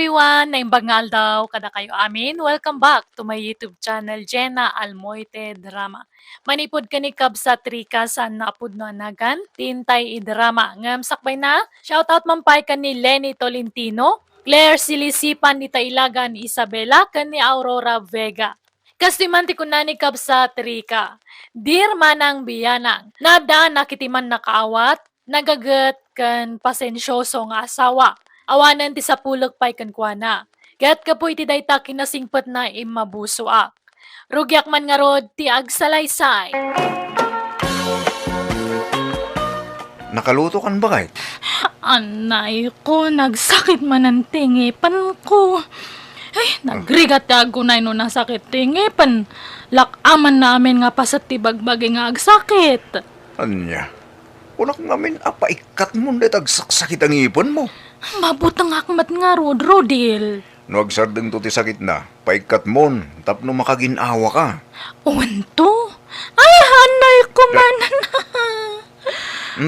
everyone! Naimbag nga aldaw kada kayo amin. Welcome back to my YouTube channel, Jenna Almoite Drama. Manipod ka ni Kab sa trika sa naapod no anagan, Tintay i-drama. Ngam sakbay na, shoutout mampay ka ni Lenny Tolentino, Claire Silisipan ni Tailagan Isabela, kan ni Aurora Vega. Kasimanti ko na ni Kab sa trika. Dear manang biyanang, nadaan nakitiman nakaawat, nagagat kan pasensyoso nga asawa. Awanan ti sa pulog pay kankwana. Gat kapoy ti dayta kinasingpet na imabusuak. Rugyak man nga rod ti agsalaysay. Nakaluto kan ba kahit? Anay ko, nagsakit man ang tingipan ko. Ay, nagrigat ako na no nasakit tingipan. Lakaman namin nga pasat ti bagbagi nga agsakit. Anya? Unak ngamin apaikat mo na tagsakit ang ipon mo. Mabutang akmat nga rod, Rodil. No agsardeng to ti sakit na, paikat mo, tapno makaginawa ka. Uwanto? Ay, anay ko man.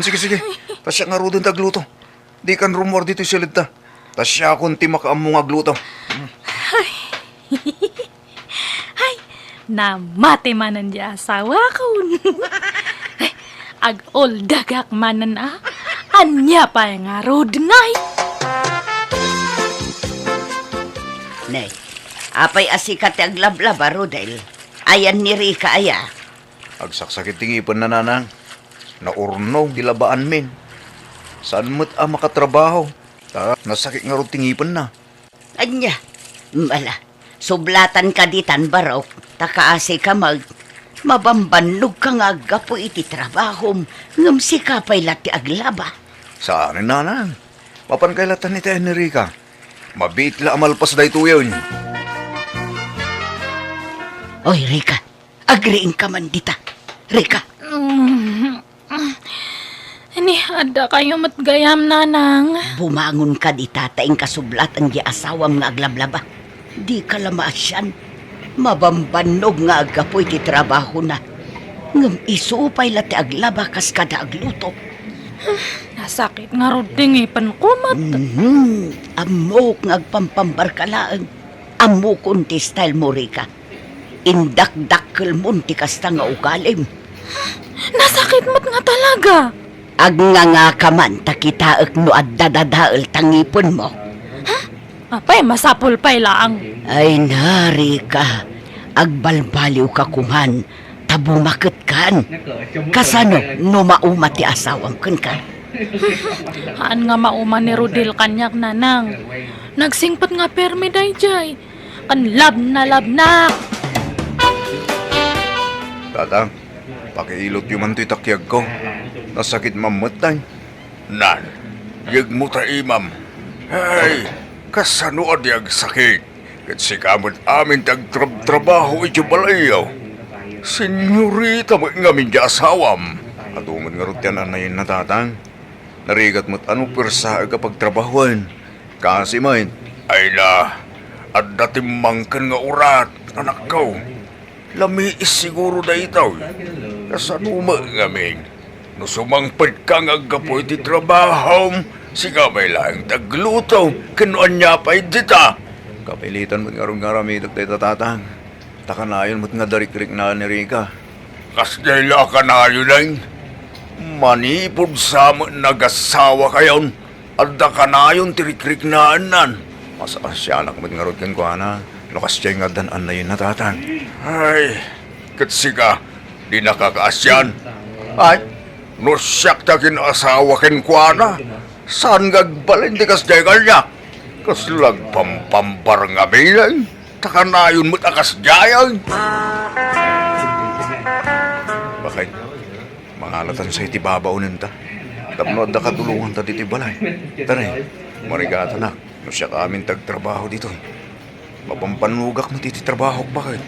Sige. Tasya nga rodon tagluto. Di kan rumor dito silid ta. Tasya akong ti makaamong agluto. Ay, namati manan di asawa ko. Ag-oldagak manan Anya pa nga rod ngay. Nay, apay asikat ang lablaba, Rodel. Ayan ni Rika, aya. Agsaksakit ting ipon na nanang. Naurno, dilabaan min. Saan mo't makatrabaho? Nasakit nga ro ting ipon na. Anya, mala, sublatan ka ditan barok, takaasi ka mabambanlog ka nga agapo iti trabahom, ngam si kapay lati aglaba. Saan nanang? Mapan kailatan ni tayo ni Rika. Mabitla amalpas da ito yun. Oy, Rika, agriin ka man dita. Rika, Ani, ada kayo matgayam nanang. bumangon ka dita, taing kasublatan di asawam nga aglablaba. Di ka lamasyan. Mabambanog nga agapo iti trabaho na. Ngam isuupay lati aglaba kas kada agluto. Nasakit nga rod tingipan ko mat. Amok nga agpampambarkalaan. Amok ti style mo, Rika. Indak-dakkel mo ti kasta nga ugalim. Nasakit mat nga talaga. Ag nga kaman takitaek no addadadael tangipon mo. Apay, masapul pay laang. Ay na, Rika. Agbalbaliw ka kuman. Tabumakit kan. Kasano no mauma ti asawang kun ka. Haan nga mauman ni Rodil kanyak nanang. Nagsingpat nga permi dayjay. Kan lab na. Tatang, pakiilot yung manto'y takyag ko. Nasakit mamatay. Nan, yag mo ta imam. Hey, kasano adyag sakit? Kasi kamot amin tagtrabaho iti balayaw. Senyorita mo ngamin di asawam. At umad nga rutyan anayin na tatang. Narigat mo't ano persa kapag trabahuan. Kasi man, ay na, at datimangkan nga urat, anak ko. Lami is siguro na itaw. Kasano mo ngamin? No sumangpad ka nga gapoy di trabaho, siga may lang tagluto, kanuan niya pa'y dita. Kapilitan mo't nga nga ramidak tayo tatang. Takanayon mo't nga darik-rik na ni Rika. Kasdela ka na yun ay. Manipod sa nagasawa kayon, at dakanayon tirik-rik na anan. Masasyanak mo't nga rod kan ko na, lukas siya nga danan na yun na tatang. Ay, katsiga, di nakakaasyan. Ay, no siyak takin asawa ken kuana. Saan gagbalin di kas jayagal niya? Kas lagpampambar nga bilang. Takanayon mo't akas jayag. Bakit? Mangalatan sa iti babaunin ta. Tapno da katulungan ta diti balay. Taray, marigata na. No siya ka amin tagtrabaho dito. Mapampanugak mo titi trabaho bakit?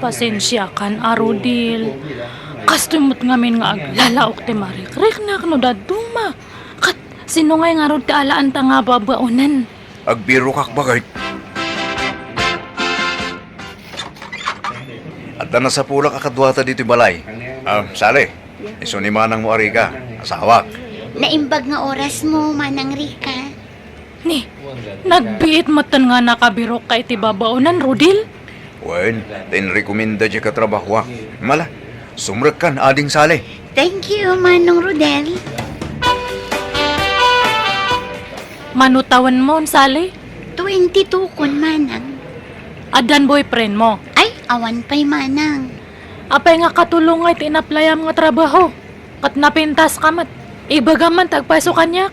Pasensya kan, Rodil. Kastumot ngamin nga aglalaok ti marik-rik na no daduma. Kat, sino nga rod ti alaan ta nga babaunan? Agbiro kak bakit? At na sa pulak akadwata dito balay. Sali, iso ni manang mo Arika, asawak. Naimbag nga oras mo, Manang Rika. Ni, Nagbiit matan nga nakabirok kay ti babaunan, Rodel. Wen, tinrekomenda di ka trabaho. Mala, sumrek kan ading sali. Thank you, Manong Rodel. Manutawan mo, Sally. 22 kun, Manang. Adan boyfriend mo. Ay, awan pa'y Manang. Apay nga katulong nga tinaplayam nga trabaho. Kat napintas ka mat. Ibaga man tagpaiso kanyak.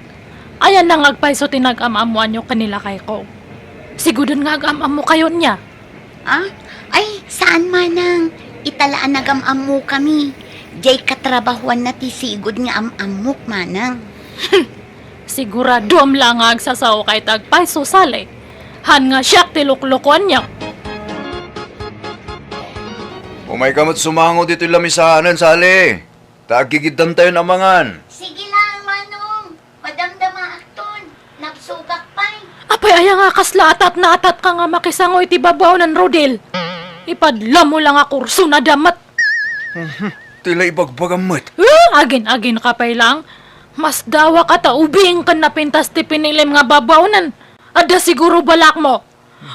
Ayan na ngagpaiso tinag-amamuan nyo kanila kay ko. Sigudon nga agam-amu kayo niya. Ah? Ay, saan, Manang? Italaan nagam-amu kami. Jay katrabahuan na ti sigud nga am-amuk, Manang. Sigurado am lang nga agsasaw kay tagpaiso sali. Han nga siyak tiluklukuan niya. Umay kamot sumango dito lamisanan, sali. Tagigidan tayo namangan. Sige lang, Manong. Madamdama akton. Nagsugak pa'y. Apay aya nga kasla atat na atat ka nga makisangoy ti babaw ng Rodel. Ipadla mo lang nga kurso na damat. Tila ibagbagamat. Agin-agin ka pay lang. Mas dawa ka ta ubing kan napintas ti pinilim nga babawnan. Ada siguro balak mo.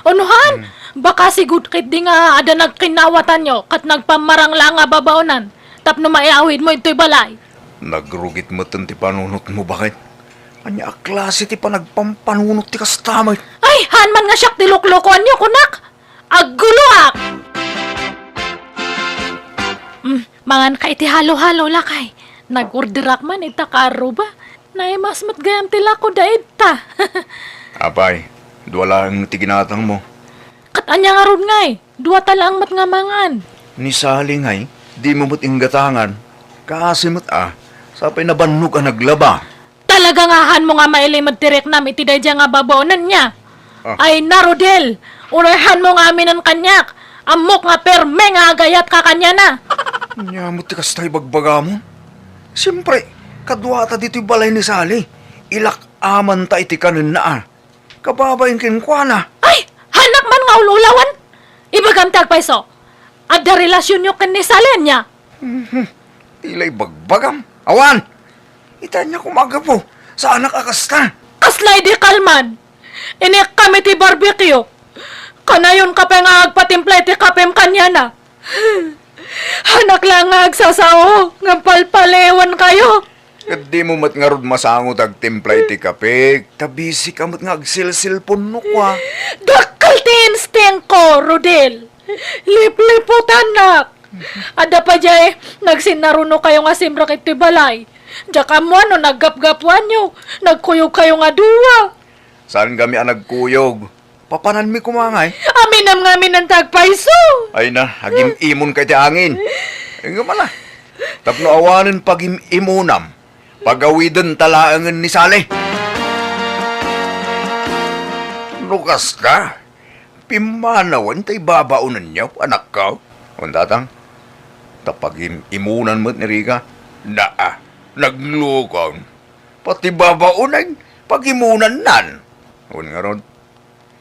Unuhan, baka sigud kit di nga ada nagkinawatan nyo kat nagpamarang lang nga babawnan. Tapno maiawid mo ito'y balay. Nagrugit mo ti panunot mo, bakit? Anya klase ti panagpampanunot ti kastamay. Ay, han man nga siyak tiluklukuan nyo, kunak. Aguluak! Mangan ka iti halo-halo lakay. Nag-orderak man ita karo ba? Naimas matgayam tila ko daid ta. Apay, duwala ang tiginatang mo. Katanya nga ron ngay. Dua talang mat nga mangan. Ni Sali ngay, di mo mo't inggatangan. Kasimot sapay nabannog ang naglaba. Talaga nga han mo nga mailimad tirek nam iti dadya nga babaonan niya. Ay na Rodel, unahan mo nga amin ang kanyak. Amok nga perme nga agayat ka kanya na. Nyamot ti kastay bagbaga mo. Siyempre, kadwata dito'y balay ni Sali. Ilak aman ta iti kanin na Kababayin kinkwana. Ay, hanak man nga ululawan. Ibagam tagpaiso. Ada relasyon nyo kan ni Salen niya. Tila'y bagbagam. Awan! Ita niya kumaga po. Sa anak akasta. Aslay di kalman. Inik kami ti barbecue. Kanayon ka pa nga agpatimpla ti kapem kanya na. Hanak lang nga agsasao. Nga palpalewan kayo. Kat di mo mat nga rod masangot ag timplay ti kape. Tabisi ka mat nga agsilsilpon no kwa. Dakal ti instinct ko, Rodel. Lipliputan nak. Ada pa jay, nagsinaruno kayo nga simrak iti balay. Diyaka mo ano, naggapgapuan nyo. Nagkuyog kayo nga duwa. Saan kami ang nagkuyog? Papanan mi kumangay. Aminam nga amin ang tagpaiso. Ay na, hagim imon kay ti angin. Ay nga mala. Tapno awanin pagim imunam. Pagawidan talaangan ni Sali. Lukas ka. Pimanawan tay babaunan niya, anak ka. Undatang, tapagim imunan mo't ni Rika. Naglukang. Pati babaunan, pagimunan nan. Un nga ron,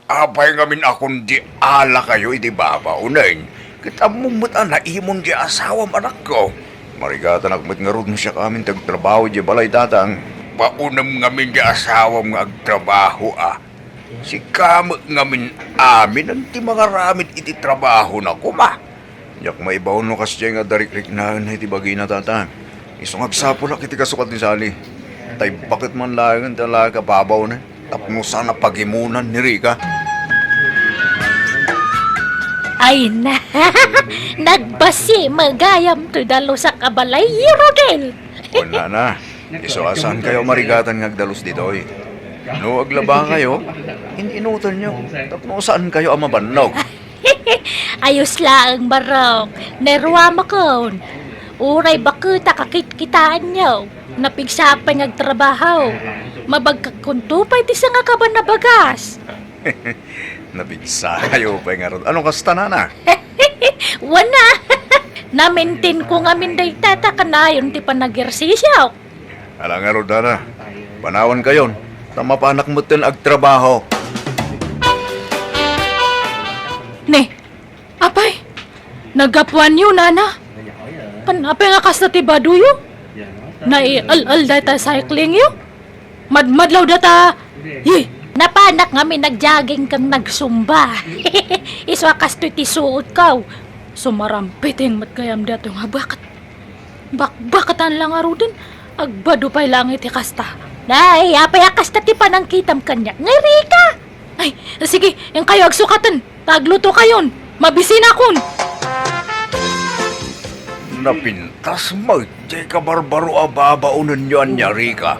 apay ngamin akong di ala kayo iti babaunan. Kita mumut na imon di asawam anak ko. Marigatan akmat nga ron siya kami tagtrabaho di balay tatang. Paunam ngamin di asawam nga agtrabaho Si kamot ngamin amin ang ti mga ramit iti trabaho na kuma. Yak maibaw no kasya nga darik-rik na iti bagay na tatang. Isong agsapulak iti kasukat ni Sali. Tay bakit man lang talaga babaw na. Tapno sana pagimunan ni Rika. Ay na, nagbasi magayam to dalo sa kabalay, Rodel. Wala na. Isuasan kayo marigatan nga agdalos dito No, aglaba kayo, inutan nyo. Tapno saan kayo ang mabannog? Ayos lang, barok. Nerwa makon. Uray bakit kakit-kitaan nyo. Napigsapay ngagtrabaho. Mabagkakuntupay ti sa nga kaban na bagas. Nabigsa kayo pa nga ron. Anong kasta na? Wana. Namintin ko nga minday tata kanayon ti panagersisyaw. Alang nga ron, Dana. Panawan kayon. Tamapanak mo tin agtrabaho. Ne, apay. Nagapuan yun, nana. Panapay nga kas na ti baduyo. Naial-al data cycling yun. Madmadlaw data. Napanak nga may nagjaging kang nagsumba. Iswakas to'y tisuot kaw. Sumarampiting matgayam dato nga bakit? Bakatan lang aro din. Agbado pa'y langit ikasta. Day, apay akasta ti panangkitam kanya. Ngayri ka! Ay, sige, yung kayo agsukatan. Tagluto kayon. Mabisin akon. Napintas mo, di ka barbaro ababaunan nyo anya, Rika.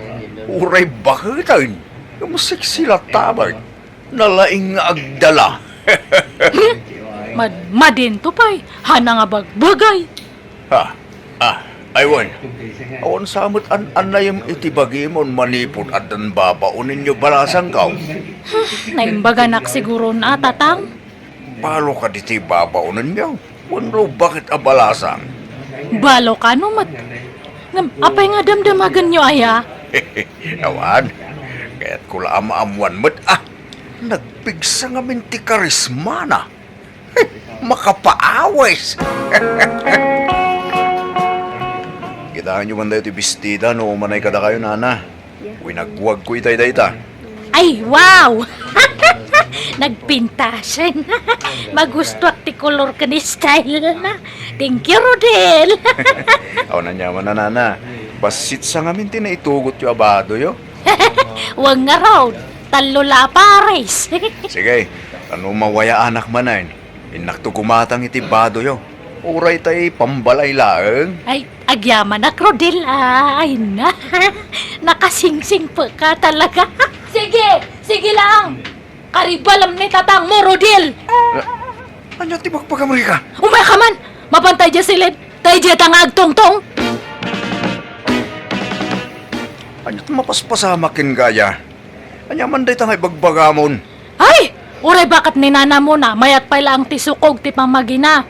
Uray bakitan, musik sila tabag. Nalaing nga agdala. Madin to pa'y. Hana nga bagbagay. Aywan. Awan samot an na yung itibagimon manipot at ang babaunin nyo balasang kaw. Naimbaganak siguro na tatang. Palo ka diti babaunin nyo. Wano bakit abalasang? Balo ka no mat. Apay nga damdamagan nyo aya. Awan. Kaya't kula amaamuan mo't nagpigsa nga minti karisma na. Makapaawis. Kitaan nyo man dayo ti bestida no manay kada kayo nana. Winagwag ko itay-dayta. Ay, wow! Nagpintasan. Magusto at ti color ka ni style na. Thank you, Rodel. Aw na nyaman na nana. Basit sa ngamin tinaitugot yung abado yo. Huwag nga raw. Talula pares. Sige, ano mawaya anak manan. Inakto kumatang iti bado yo. Uray tay pambalay laeng. Ay, agyaman na, Rodel. Ay, na. Nakasingsing pa ka talaga. Sige lang. Karibalam ni tatang mo, Rodel. Anya tibak pa Amerika? Umay ka man. Mapantay dya silid. Tay dya tangag tong-tong. Anya mapaspasamakin gaya. Anya man day tangay bagbagamon. Ay! Uray bakat ni nana mo na, mayat pa lang ti sukog ti pamagina.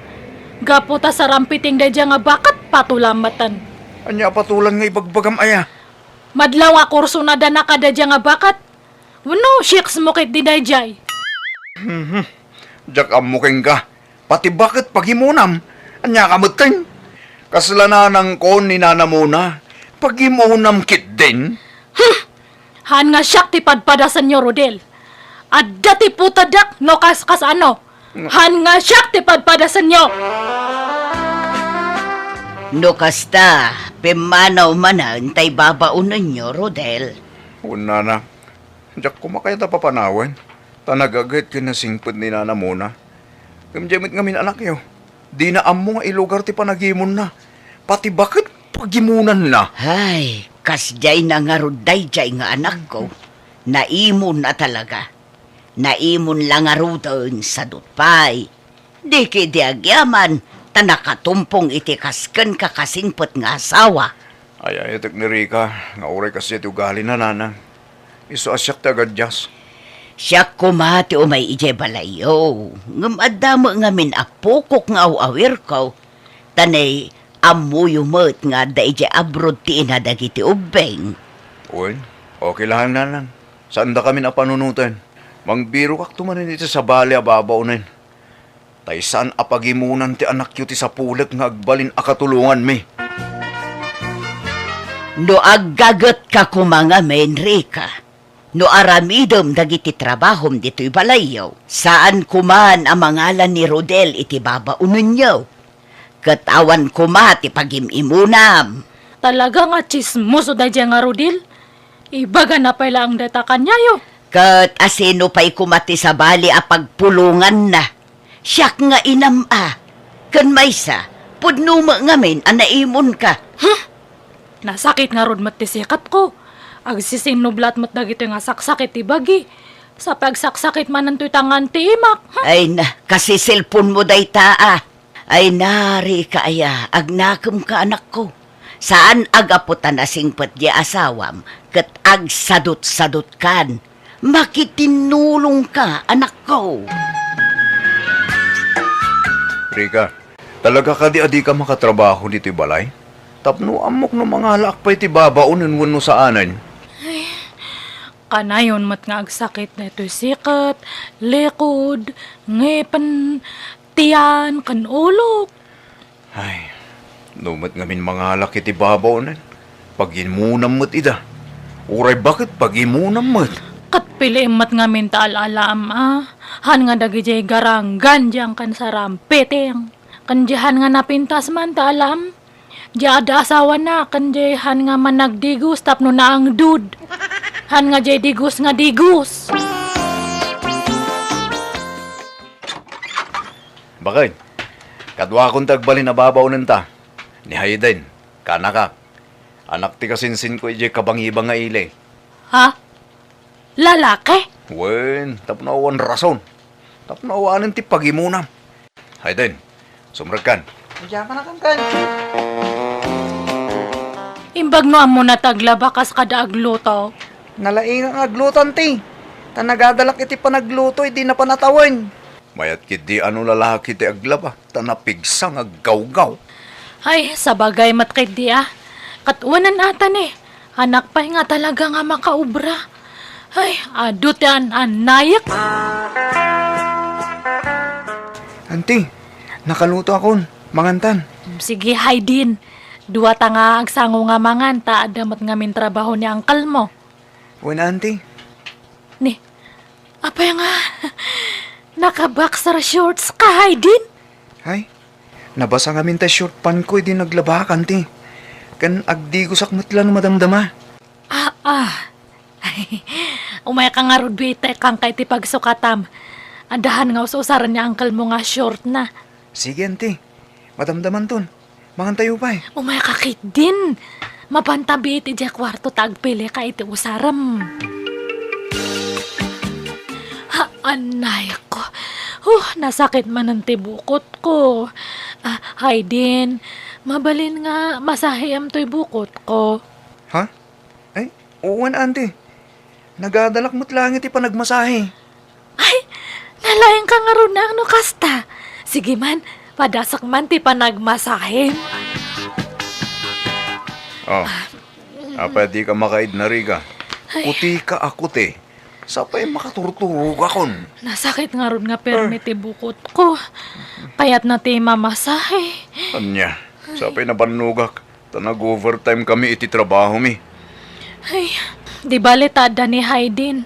Gaputa sa rampiting da nga bakat patulamatan. Anya patulan nga ibagbagam aya. Madlaw nga kurso na da nakadadya nga bakat. Wano, shiks mo kit di dayjay. Diyak amuking ka. Pati bakit paghimunam? Anya kamuting? Kasalanan ko ni nana mo na. Paghimunam kit din. Han nga siyak ti padpadasan nyo, Rodel. At dati putadak no kas ano. Han nga siyak ti padpadasan nyo. No kasta, pimanaw manan tay babaunan nyo, Rodel. Una na. Diyak kumakaya ta papanawan. Tanagagad ka na singpad ni nana mo na. Kamjamit ngamin anak yo. Di na amo nga ilugar ti panagimon na. Pati bakit pagimunan na? Ay, kasjay na nga ruday jay nga anak ko. Naimon na talaga. Naimon lang nga rudan sa dutpay. Di kidi agyaman, tanakatumpong iti kasken kakasingpot nga asawa. Ay, itik ni Rika. Nga uray kasi iti ugali na nana. Iso asyak ti agad jas. Siya kumati o may ije balayo. Ngumadamo nga min apukok nga awawir ko. Tanay, amuyo mo't nga da ije abroad ti inadagiti ubeng. Uy, okay lang nanan. Saan da kami napanunutan? Mangbiro kak tumanin iti sa bali ababaw nin. Tay saan apagimunan ti anak yu ti sa pulag nga agbalin akatulungan mi. No aggagat ka kumanga men, Rika. No aramidom dagiti trabahom dito'y balayaw. Saan kuman ang mangalan ni Rodel iti babaunan niyo. Katawan kuma ti pagimimunam. Talaga nga chismoso da nga, Rodel. Ibaga na pala ang data kanya yo. Kat asino pa'y kumati sa bali a pagpulungan na. Siyak nga inam Kan maysa, pudnuma ngamin anaimon ka. Nasakit nga rod matisikat ko. Agsisinublat mat dagito nga saksakit ti bagi. Sa pagsaksakit man ang tutangan ti imak. Ay na, kasi cellphone mo day Ay nari ka aya, agnakam ka anak ko. Saan agaputan na singpet di asawam, kat agsadot-sadot kan. Makitinulong ka, anak ko. Rika, talaga ka di adi ka makatrabaho dito'y balay? Tapno amok no mga lakpay ti babaunan wano sa anan. Kanayon mat nga agsakit na ito'y sikat, likod, ngepan, tiyan, kanulok. Ay, numat ngamin mga laki ti babaunan. Pagimunam mo't ida. Uray bakit pagimunam mo't? Kat Apili imat nga minta alalam Han nga dagi jay garanggan diyang kan sa rampeteng. Kandihan nga napintas man ta alam. Diya ada asawa na kandihan nga managdigus tapno na ang dud. Han nga jay digus nga digus. Bakit? Kadwa akong tagbalin na babaw nanta. Ni Hayden, kanakak. Anak ti kasinsin ko ije kabangibang nga ile. Ha? Lalaki? Wen, tapnawan rason. Tapnawanan ti pagimunam. Hayden, sumrakan. Imbag no amo na taglaba kas kada agluto. Nalaing ang aglutan ti. Tanagadalak iti panagluto, hindi na panatawan. Mayat kit di ano lalaki ti aglaba. Tanapigsang aggaw-gaw. Ay, sa bagay matkid di Katuwanan atan Anak pa nga talaga nga makaubra. Ay, adut yan anayak. Auntie, nakaluto akon. Mangantan. Sige, Haydin. Dua ta nga agsango nga mangan ta adamat nga min trabaho ni angkal mo. Wen, auntie. Ni, apa nga naka-boxer shorts ka, Haydin? Ay, nabasa nga minta short pan ko, di naglaba, auntie. Kan agdi ko sakmatlan madamdama. Umay ka nga rudwite kang kay ti pagsukatam. Andahan nga usaran niya angkal mo nga short na. Sige, auntie. Madamdaman ton. Mangantayo pa Umay ka kit din. Mapantabi iti dya kwarto tagpili ka iti usaram. Anay ko. Nasakit man ang tibukot ko. Haydin, mabalin nga masahiyam to'y bukot ko. Ha? Ay, uwan, auntie. Nagadalak mo't langit ipanagmasahe. Ay, nalayan ka nga ron na ano kasta. Sige man, padasak man ti panagmasahe. Oh, apa di ka makaid na riga. Kuti ka akuti. Sapay makaturturog akon. Nasakit nga ron nga permi ti bukot ko. Payat na ti mamasahe. Anya, sapay na banugak. Tanag-overtime kami iti trabaho mi. Ay, di bali tada ni Haydin.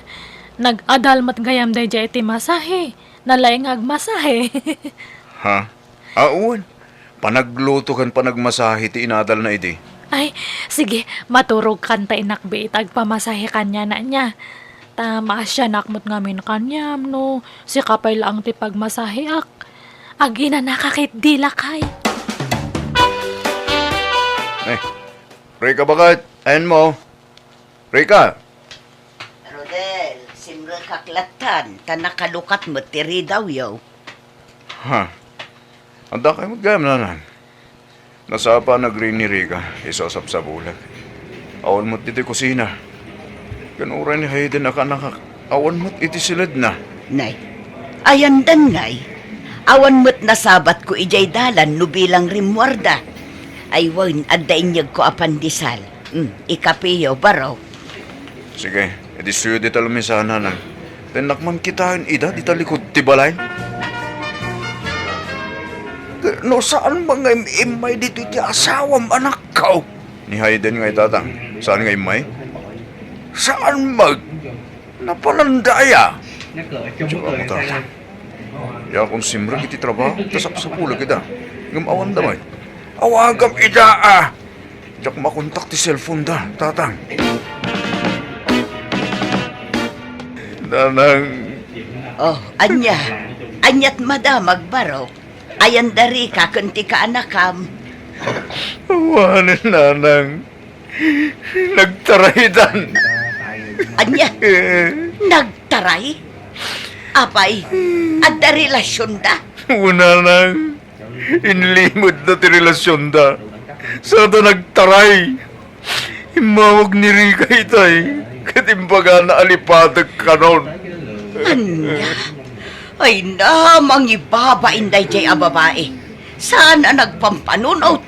Nag-adalmat gayam day jay iti masahe. Nalaing agmasahe. Ha? Aun. Panagluto kan panagmasahe ti inadal na iti. Ay, sige, maturog kanta inakbi itagpamasahe kanya na niya. Tama siya nakmot ngamin kanyam, no. Si kapay lang ti pagmasahe ak. Agina nakakit dila kay. Rika bakit? Ayan mo. Rika. Rodel, simra kaklatan. Tanakalukat mo tiri daw yaw. Ha? Anda kayo magayam nanan. Nasapa na green ni Rika. Isosap sa bulag. Awan mo't iti kusina. Kanura ni Hayden nakakak. Awan mo't iti silid na. Nay, ayan dan nay. Awan mo't nasabat ko ijay dalan no bilang rimwarda. Ay wan adainyag ko apandisal. Ikapiyo baraw. Sige, edi suyo di talumisana na. Tenakman kitain ida di talikod ti balay. No saan mga imay dito iti asawam anak ka? Ni Hayden nga itatang. Saan nga imay? Saan napalandaya? Tsaka mo tatang. Ya kung simrag iti trabaho, tasap sa pulag ida. Ngamawan damay. Awagam ida Diyak makontak ti cellphone da, tatang. Nanang. Oh, anya. Anyat madamag baraw. Ayan dari ka kunti ka anakam. Awanin, nanang. Nagtarahidan. Anya, nagtaray? Apay, adda relasyon da? Una nang. Inlimod na ti relasyon da. Sa ito nagtaray. Imawag ni Rika itay. Katimbaga na alipadag kanon. Anya, ay namang ibaba inday jay a babae. Saan ang nagpampanunot?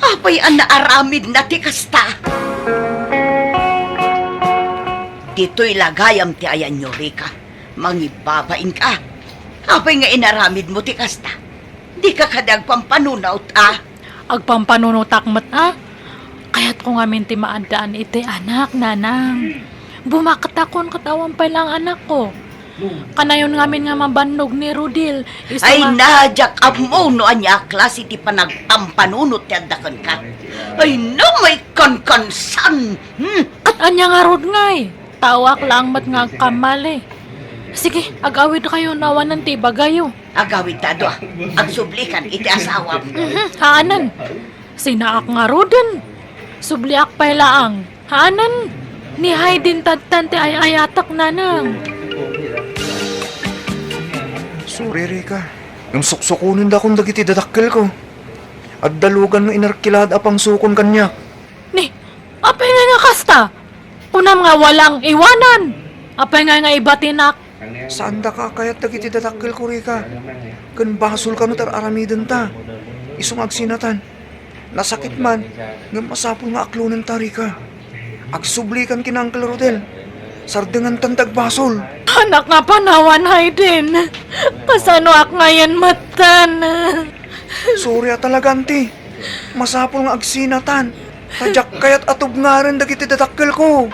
Apay ang naaramid na ti kasta. Dito'y lagayam ti ayan nyo, Rika. Mangibabain ka. Apay nga inaramid mo ti kasta. Di ka kadag pampanunot, Agpampanunutak mat Kaya't kung amin ti maadaan iti anak, nanang. Bumaktakon katawan pa lang anak ko. Kanayon ngamin nga mabannog ni Rudil. Iso Ay nga, najak amo no anya klase ti panagtampanunot ti addakan ka. Ay no may kankansan. at anya nga rod ngay. Tawak lang mat nga kamali. Sige, agawid kayo nawanan ti bagayo. Agawid tado ah. Ang sublikan iti asawa mo. Haanan. Sinaak nga rodin. Subliak pa'y laang. Haanan. Ni Haydin tadtan ti ayatak nanang. Sorry, Rika. Yung suksukunin da kong dagiti dadakkel ko. At dalugan mo inarkilad apang sukon kanya. Ni, apay nga kasta. Unam nga walang iwanan. Apay nga ibatinak. Saan da ka kayat dagiti dadakkel ko, Rika? Kan basol ka no tar aramiden ta. Isong agsinatan. Nasakit man, nga masapol nga aklunan ta, Rika. Agsublikan kina Uncle Rodel. Sardengan tantag basol. Anak nga panawan, Haydin. Pasano ak ngayon matan. Sorry talaga, auntie. Masapol nga agsinatan. Tadyak kayat atob nga rin dagiti dadakkel ko.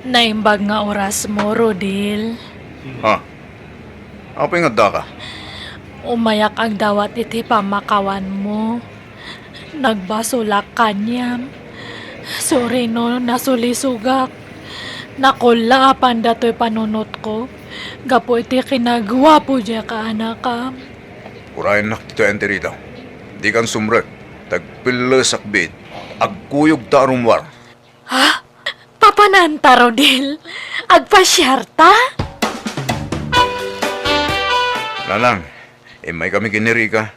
Naimbag nga oras mo, Rodil. Ha? Apay nga da ka? Umayak ang dawat iti pamakawan mo. Nagbasulak kanyam. Sorry no, nasulisugak. Nakula apan dato'y panunot ko. Gapo iti kinagwapo dya ka anakam. Urayan nak dito ente rito. Di kan sumrek. Tagpila sakbit. Agkuyog ta arumwar. Ha? Papananta, Rodil? Agpasyarta? Nanang, may kami kinirika.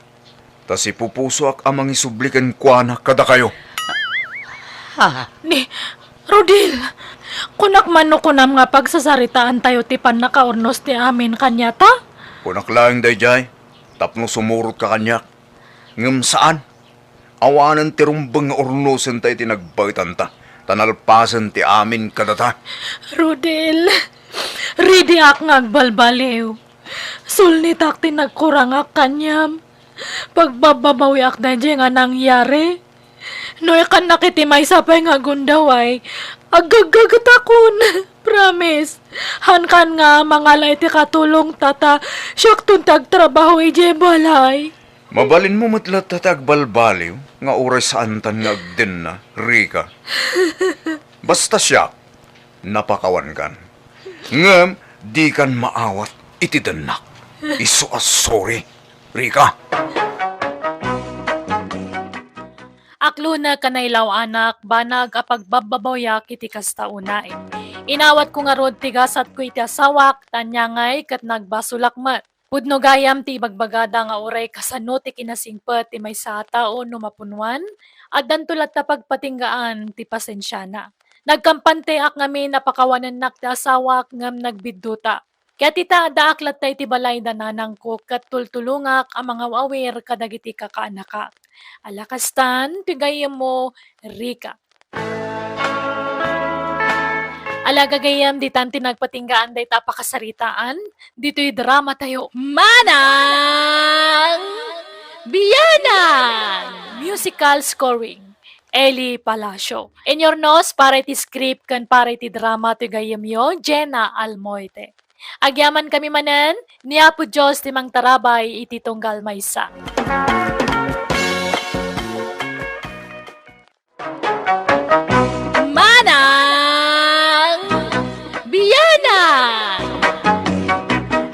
Tas ipupuso ak amang isublikan kwa na kada kayo. Ha? Ni, Rodil, kunak mano kunam nga pagsasaritaan tayo tipan nakaurnos ti amin kanya ta? Kunak laing dayjay. Tapno sumurot ka kanyak. Ngam saan? Awanan ti rumbang nga urnusen tayo tinagbaitan ta. Tanalpasan ti amin kadata. Rodil, ready ak ngagbalbaliw. Sulnit ak tinagkurang ak kanyam. Pagbababawi ak na dyan nga nangyari. No ikan nakitimay sapay nga gundaway. Agagatakon. Promise. Hankan nga mangalay ti katulong tata. Siyak tuntag trabaho ije balay. Mabalin mo matlat tatag balbaliw nga oras saan tan nga agden na, Rika. Basta siya, napakawan kan. Ngam, di kan maawat iti danak. Iso as sorry, Rika. Aklo na kanaylaw anak, banag apag bababayak iti kasta unay. Inawat ko nga rod tigasat ko iti asawak, tanyangay kat nagbasulakmat. Pudno gayam ti bagbagada nga oray kasano ti kinasingpet ti may sa tao no mapunwan, at dantulat ta pagpatinggaan ti pasensyana. Nagkampante ak ngami napakawanan nak ti asawak ngam nagbidduta. Kaya tita daaklat tayo ti balay dananang ko kat tultulungak ang mga awir kadagiti kakaanakak. Alakastan, tigayam mo, Rika. Alagagayam, di tanti nagpatinggaan day tapakasaritaan. Dito'y drama tayo. Manang Biyanang! Musical scoring. Eli Palacio. In your nose, para iti script kan para iti drama to gayam yo, Jenna Almoite. Agyaman kami manen, niya po Diyos timang tarabay iti tunggal maysa. Manang Biyanang!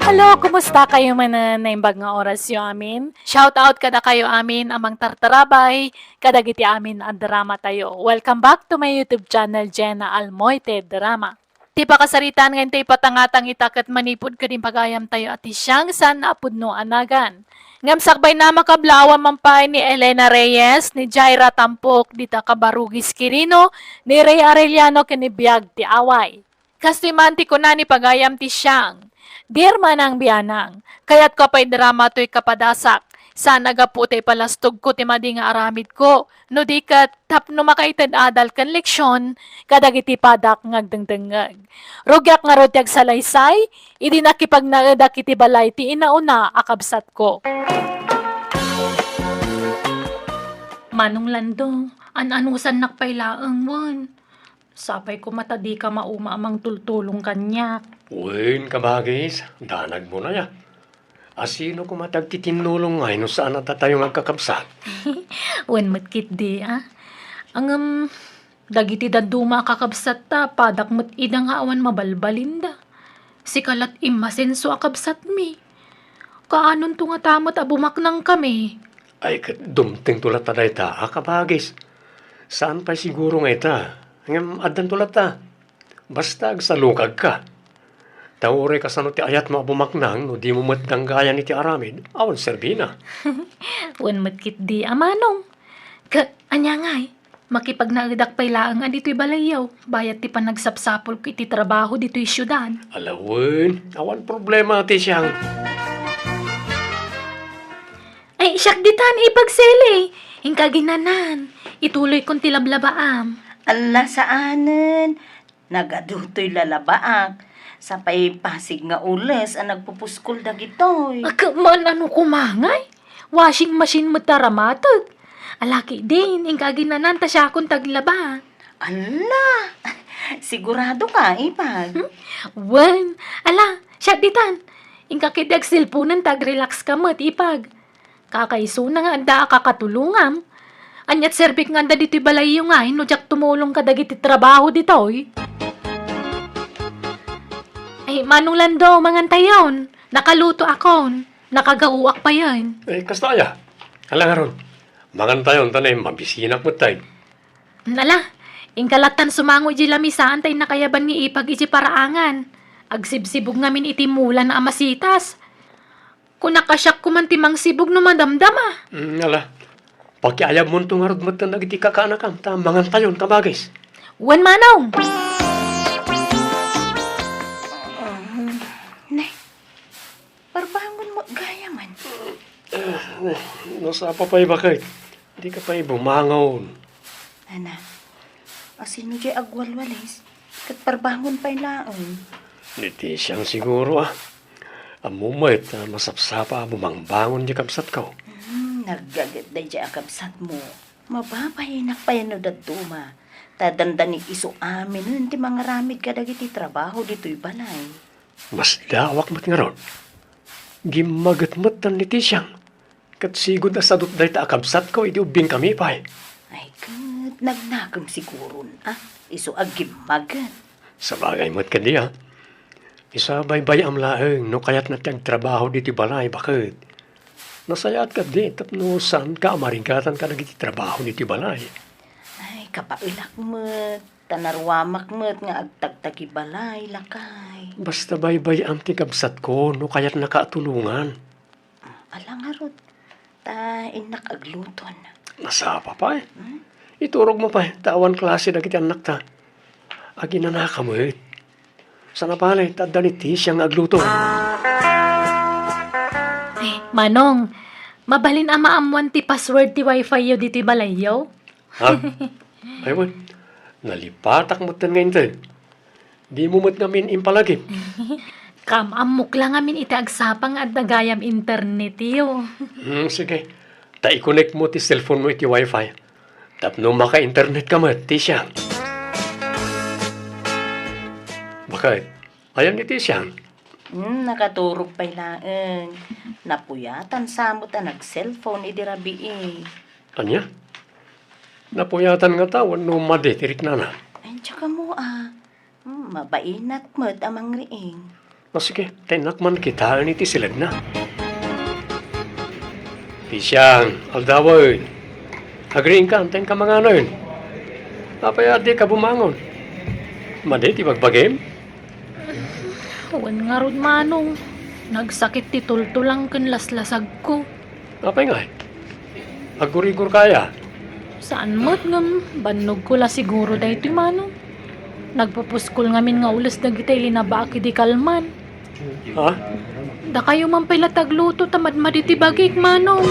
Hello, kumusta kayo manen na imbag nga oras yo amin? Shout out kada kayo amin amang tartarabay, kadagiti amin ang drama tayo. Welcome back to my YouTube channel, Jenna Almoite Drama. Ti pakasaritan ngayon tayo patangatang itakat manipod ka din pagayam tayo at isyang san apudno anagan. Ngam sakbay na makablawan mampay ni Elena Reyes, ni Jaira Tampok, dita Kabarugis Quirino, ni Ray Arellano kinibiyag ti away. Kastiman ti kunani pagayam ti siyang. Dear Manang Biyanang, kayat ko pa'y drama to'y kapadasak. Sana gaputay palastog ko ti madi nga aramid ko. No di ka tapno makaitad adal kan leksyon, kadagiti padak ngagdengdengag. Rugyak nga rotyag salaysay, idi nakipag nagadak iti balay ti inauna akabsat ko. Manong Lando, an-anusan nakpailaang mon. Sapay ko matadi ka mauma amang tultulong kanyak. Uwin kabagis, danag mo na ya. Asino ko matagtitinulong ngay no saan natatayong agkakabsat? Wen matkit di dagiti daduma kakabsat ta, padak mat idang awan mabalbalinda. Sikalat imasenso akabsat mi. Kaanon to nga tamot abumaknang kami. Ay, dumting tulat ta day ta, kabagis. Saan pa siguro ngay ta? Ngam adan tulat ta. Basta agsalukag ka. Taure ka sa no ti ayat mo bumaknang no di mo matang gaya ni ti aramid, awan serbina. Wen matkit di amanong. Anya ngay, makipag nagadak pailaang dito'y balayaw, bayat ti panagsapsapol ko iti trabaho dito'y syudad. Alawin, awan problema ti siyang. Ay, siyak ditan, ipagsele. Hingkaginanan, ituloy kong tilablabaam. Ala saanen, nagadutoy lalabaak. Sapay pasig nga ules ang nagpupuskol dagitoy. Man ano kumangay? Washing machine mo taramatag. Alaki din, hingkaginanan ta siya akong taglaba. Ala, sigurado ka, ipag. Wen, ala, siya ditan. Hingkakidag silpunan tag-relax ka mo't ipag. Kakaiso na nga anda kakatulungam. Anyat serbik nga anda dito'y balayo nga, no jak tumulong ka dagiti trabaho dito'y. Ay, Manong Lando, mangantayon. Nakaluto akon. Nakagauwak pa yan. Eh, kastaya. Alang aron. Mangantayon tanay, mabisinak mo tayo. Nala, ingkalatan sumango iji lamisaan tay nakayaban ni ipag iji paraangan. Agsibsibog ngamin itimulan na amasitas. Kung nakasyak ko man timang sibog no madamdama. Ala, pagkiayab mo itong arod mo ito nagiti kakaanakam, ta mangantayon kabagis. Wen Manong! Nay, parbangon mo gaya man. Nasa pa pa'y bakit? Di ka pa'y bumangon. Ana, asino di agwalwalis, kat parbangon pa'y laon. Niti siyang siguro Amumait na masapsapa bumangbangon di kapsat ko. Naggagat day di akabsat mo. Mababayinak pa yan no daduma. Tadandani iso amin nun ti mga ramid ka dagiti trabaho dito'y balay. Mas dawak mat nga ron. Gimagat-mat tan niti siyang. Kat sigod na sadot day ta akabsat ko, iti ubing kami pa'y. Ay kat, nagnakam siguro iso agimagat. Sa bagay mat ka diya. Isabay-bay am laeng, no kayat na tiyang trabaho diti balay, bakit? Nasayat ka di, tapno saan ka amaringkatan ka nagiti trabaho diti balay. Ay, kapailak mo't, tanarwamak mo't nga agtagtagi balay, lakay. Basta bay-bay am ti kabsat ko, no kayat nakaatulungan. Alang harot, ta inak agluton. Nasapa pa eh. Iturog mo pa eh, tawan klase dagiti anak ta. Agi na nakamit. Sana pala, tadaniti siyang agluto. Ay, Manong, mabalin ama amuan ti password ti wifi yo diti balayaw. Ha? Aywan, nalipatak mo tan ngayon tayo. Di mo mat namin impalagip. Kamamok lang amin iti agsapang at nagayam internet yo. Sige, ta-connect mo ti cellphone mo iti wifi. Tapno maka-internet ka mat, ti siyang. Bakit? Ayaw ni ti siyang. Nakaturog pa'y laeng. Napuyatan samot nag-cellphone idirabi Anya? Napuyatan nga tawan no madetirik na na. Ay, tsaka mo mabainat mo't amang riing. Sige, tinakman kita ni ti silad na. Ti siyang, aldawin. Agriing ka, antayin ka mga anoyin. Apayadi ka bumangon. Madeti magbagim? Wan nga rod Manong, nagsakit ti tultulang kan laslasag ko. Apay nga eh. Agurigur kaya. Saan mo't ngam, banog ko la siguro dahi ti Manong. Nagpupuskol ngamin nga ulas dagitay linabaki di kalman. Ha? Da kayo man pala tagluto tamad maditi bagik Manong.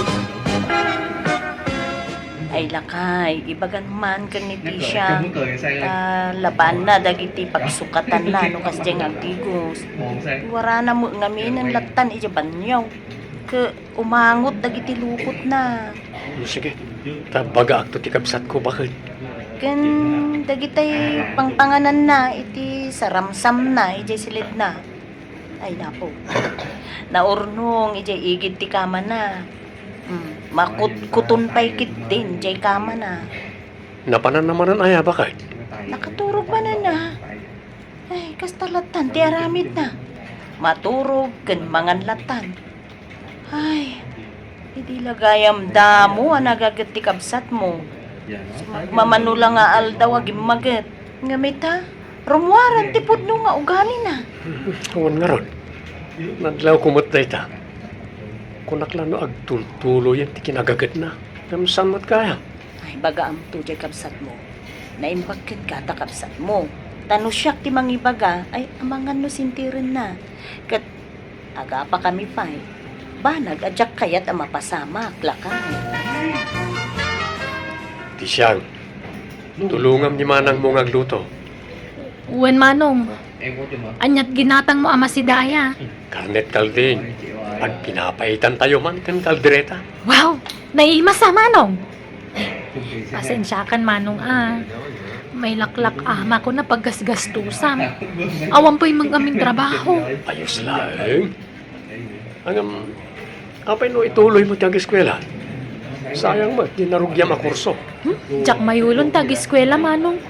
Ay lakay, ibagan man kang ni Tisha. Laban na dagiti pagsukatan na no kasdeng agtigos. Wara na mo ngamin latan ija banyaw. Ke umangot dagiti lukot na. Sige, Tabaga akto ti kabsat ko bakit? Kan dagitay pangpanganan na iti saramsam na ijay silid na. Ay napo. Naurnong ijay igid ti kama na. Makutkuton pa'y kit din ijay kama na. Napanan naman ang aya bakit? Nakaturog ba na? Ay, kastalatan ti aramid na. Maturog ken manganlatan. Ay, hindi lagayam damo ang nagagat ti kabsat mo. Mamanula nga aldaw agim maget. Ngamit ha, rumwaran ti pudno nga ugali na. Huwag nga ron. Nadlaw kumutay ta. Kunaklano agtultulo yan ti kinagagat na. Kamsan mo't kaya. Ay, baga am to jay kabsat mo. Naimbagkit ka ta kabsat mo. Tano siyak ti mangibaga, ay amangan no sintirin na. Kat aga pa kami pa eh. Banag adyak kayat ang mapasama, klakay. Ti siyang. Tulungam ni manang mo ngagluto. Uwan manong, anyat ginatang mo ama si Daya. Karnet kalding. At pinapaitan tayo man kan kaldereta. Wow, naiimas sa manong. Pasensya kan manong May laklak ama ko na paggasgastusam. Awan po'y mag-aming trabaho. Ayos lang. Apay no ituloy mo tiyang eskwela. Sayang mo, dinarugyam a kurso. Jak mayulon tag-eskwela manong.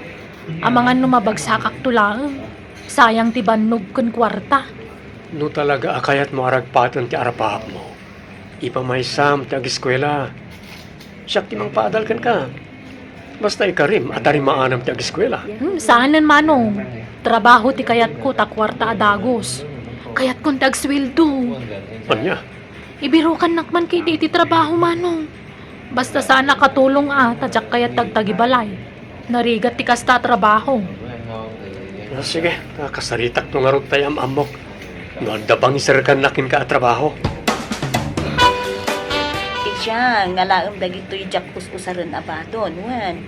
Amangan no mabagsakak tulang. Sayang ti bannog kun kwarta. No talaga akayat mo aragpatan ti arapahap mo. Ipamaysam tiyang eskwela. Siyak ti mang paadal kan ka. Basta ikarim at arimaanam ti ag-eskwela. Saanan manong? Trabaho ti kayat ko ta kwarta adagos. Kayat kong tagsweldo. Anya? Ibirukan nakman kay di ti trabaho manong. Basta sana katulong tadyak kayat tagtagibalay. Narigat ti kasta trabaho. Sige, kasaritak no nga ron tayo amok. No, dabang isarkan nakin ka at trabaho. Siya, nga laang dagito'y jak us-usaran abadon, wan.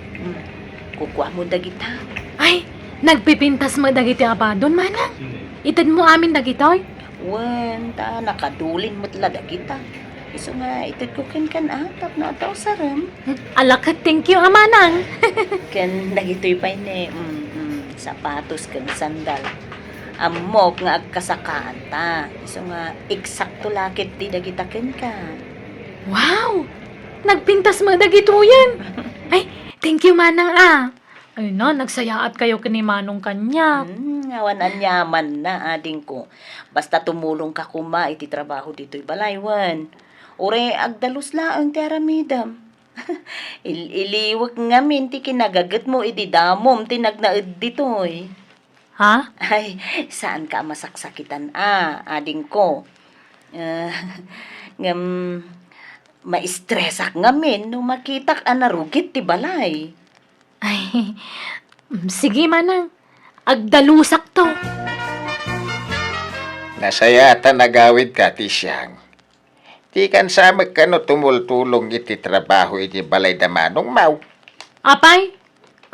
Kukuha mo dagita. Ay, nagpipintas mo dagiti abadon manang. Itad mo amin dagitoy. Wan, nakadulin mo tala dagita. Iso nga, itad ko kan atap na ataw saram. Alakat, thank you amanang. Kan dagito'y pa ne, sapatos kan sandal. Amok nga agkasakaan ta. Iso nga, eksakto lakit di dagita ken ka. Wow! Nagpintas mo dagito yan. Ay, thank you manang Ay na, nagsayaat kayo kini manong kanya. Ngawan anyaman na ading ko. Basta tumulong ka kuma iti trabaho dito'y balaywan. Ure agdalus laang ti aramidam. Iliwag ngamin ti kinagagat mo iti damom ti nagnaed dito'y. Ha? Ay, saan ka masaksakitan ading ko? Maistresak ngamin nung makitak narugit ti balay. Ay, sige manang. Agdalusak to. Nasayata nagawid ka, ti siyang. Ti kan sa magkano tumultulong iti trabaho iti balay da manong mau. Apay,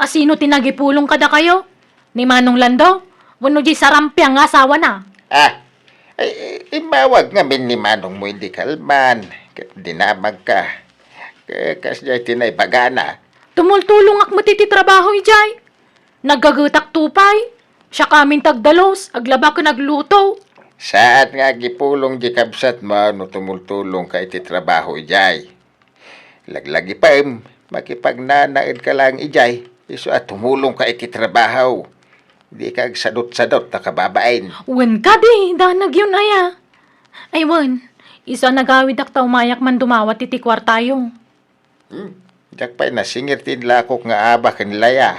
asino tinagipulong kada kayo? Ni Manong Lando? Wano di sarampiang asawa na? Imawag ngamin ni manong mo hindi kalman. Dinamag ka. Kasya tinay bagana. Tumultulong ak matiti trabaho ijay. Nagagutak tupay. Siya kamin tagdalos, aglaba ka nagluto. Saan nga gipulong di kabsat mo no tumultulong ka iti trabaho ijay. Laglagi pa makipagnanaid ka lang ijay. Iso at tumulong ka iti trabaho. Di kag sadot-sadot na kababain. Wen ka di, danag yun aya. Ay wen, isa nagawid ak taumayak man dumawat iti kwartayo. Diyak pa'y nasingir tin lakok nga aba kanilaya.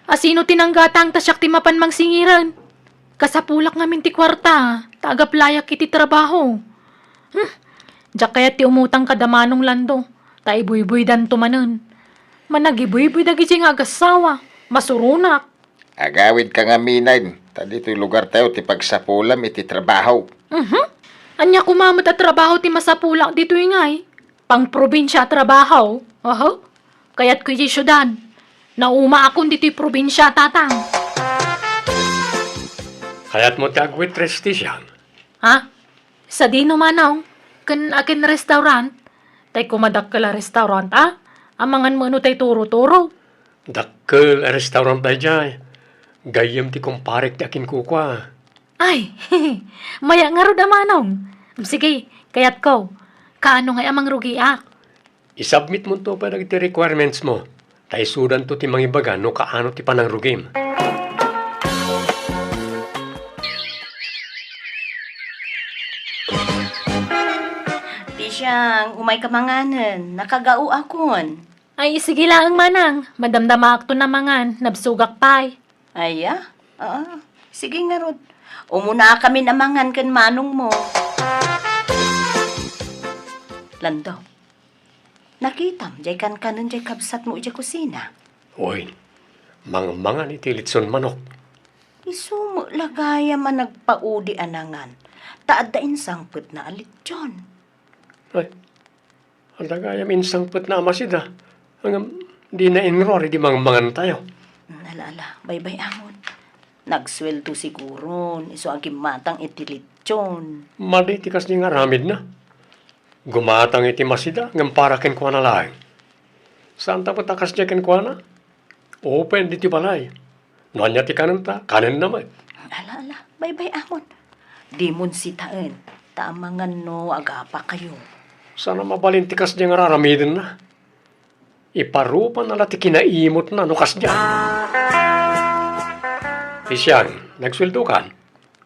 Asino tinanggatang tasyak ti mapan mang singiran? Kasapulak ngamin ti kwarta, tagaplayak iti trabaho. Diyak kaya ti umutang kadamanong Lando, ta ibuy-buy dan tumanon. Managibuy-buy dagi nga agasawa, masurunak. Agawid ka nga minayin. Dito'y lugar tayo ti pagsapulam iti trabaho. Anya kumamot at trabaho ti masapulak dito ingay. Pang probinsya trabaho. Kaya't kuy syudad. Nauma akong dito'y probinsya tatang. Kaya't mo ti agwitres ti siyang. Ha? Sa dino manaw, kan akin restaurant. Tay kumadak kala restaurant Amangan mo no tay turo-turo. Dakkel restaurant da jay. Gayem ti kumparek ti akin kukwa. Ay, maya nga ro manong. Sige, kayat ko. Kaano nga amang rugi I-submit mo to pa ti requirements mo. Taisudan to ti mangibaga no kaano ti panang rugim. Di siyang umay kamanganan, nakagao akon. Ay, sige lang manang. Madamdama akto na mangan. Nabsugak pay. Aya? Sige nga rod. Umuna kami namangan kan manong mo. Lando, nakitam, jay kan kanan jay kabsat mo ijay kusina. Oy, mangan iti litson manok. Isumo lagaya man nagpaudi anangan. Taadain sangput na alit John. Ay, ang tagayam insangput na amasida. Hanggang di na inrori di mangan tayo. Alala, bye-bye amon. Nagsweldo siguro, iso ang matang itilitsyon. Mali ti kas nga ramid na. Gumatang iti masida, ngam para ken kwa na lang. Saan tapos takas niya ken kwa na? Open di ti balay. Nanya ti kanan ta, kanan naman. Alala, bye-bye amon. Di mon sitaan, tamangan no agapa kayo. Sana mabalin ti kas niya nga raramidin na. Iparupa na lati kinaimot na no kas niya. Isyang, nagsweldo kan.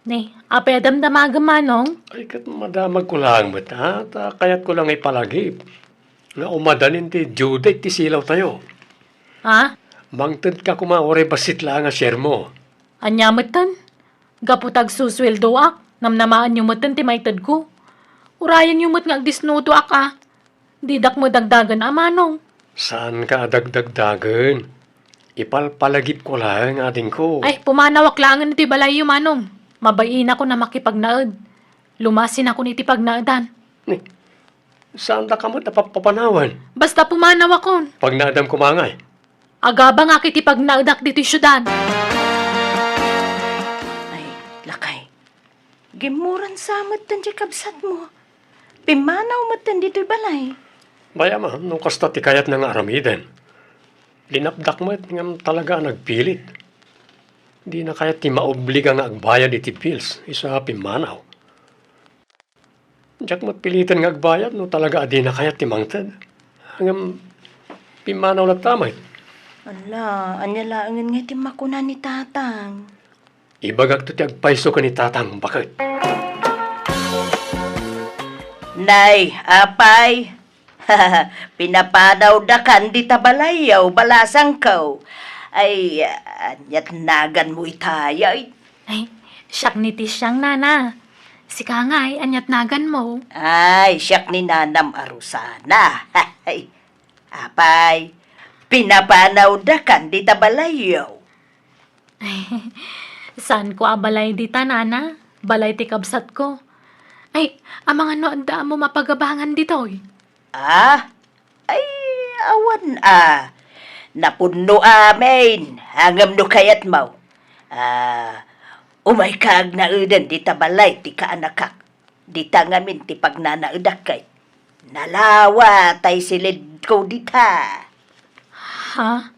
Ne, apay damdamaga manong. Ay, kat madamag ko lang mo ta. Kaya't ko lang ipalagip. Nga umadanin ti due date ti silaw tayo. Ha? Mangtad ka kumaore basit lang nga share mo. Anyamatan? Gaputag susweldo namnamaan yung matan ti maitad ko. Urayan yung mat nga agdisnuto Didak mo dagdagan manong. Saan ka dagdagdagan? Ipalpalagip ko lang ating ko. Ay, pumanawak langan iti balay yung manong. Mabayin ako na makipagnaad. Lumasin ako niti pagnaadan. Ni, saan da ka mo napapanawan? Basta pumanawak kon. Pag naadam kumangay. Agaba nga kiti pagnaadak dito syudad. Ay, lakay. Gimuran samot tan di kabsat mo. Pimanaw mo tan dito'y balay. Baya ma, nung kasta ti kayat ng aramiden. Linapdak mo nga talaga nagpilit. Di na kaya ti maobliga nga agbayad iti bills. Isa pimanaw. Diyak mo't pilitan nga agbayad no talaga di na kaya ti mangtad. Hanggang pimanaw lang tamay. Ala, anya laangan nga ti makuna ni tatang. Ibagag to ti agpaiso ka ni tatang. Bakit? Nay, apay. Pinapanaw da kan di tabalayaw, balasang kaw. Ay, anyat nagan mo itayay. Ay, siyak niti siyang nana. Si Kangay, anyat nagan mo. Ay, siyak ni Nanam Arusana. Ay, apay, pinapanaw da kan di tabalayaw. Saan ko abalay dita, nana? Balay ti kabsat ko. Ay, amang ano anda mo mapagabangan dito Ay, awan napuno amin, hangam no kayat mau. Umay kag na udan di tabalay ti kaanakak. Di tangamin ti pagnanaudak kay. Nalawa tay silid ko dita. Ha?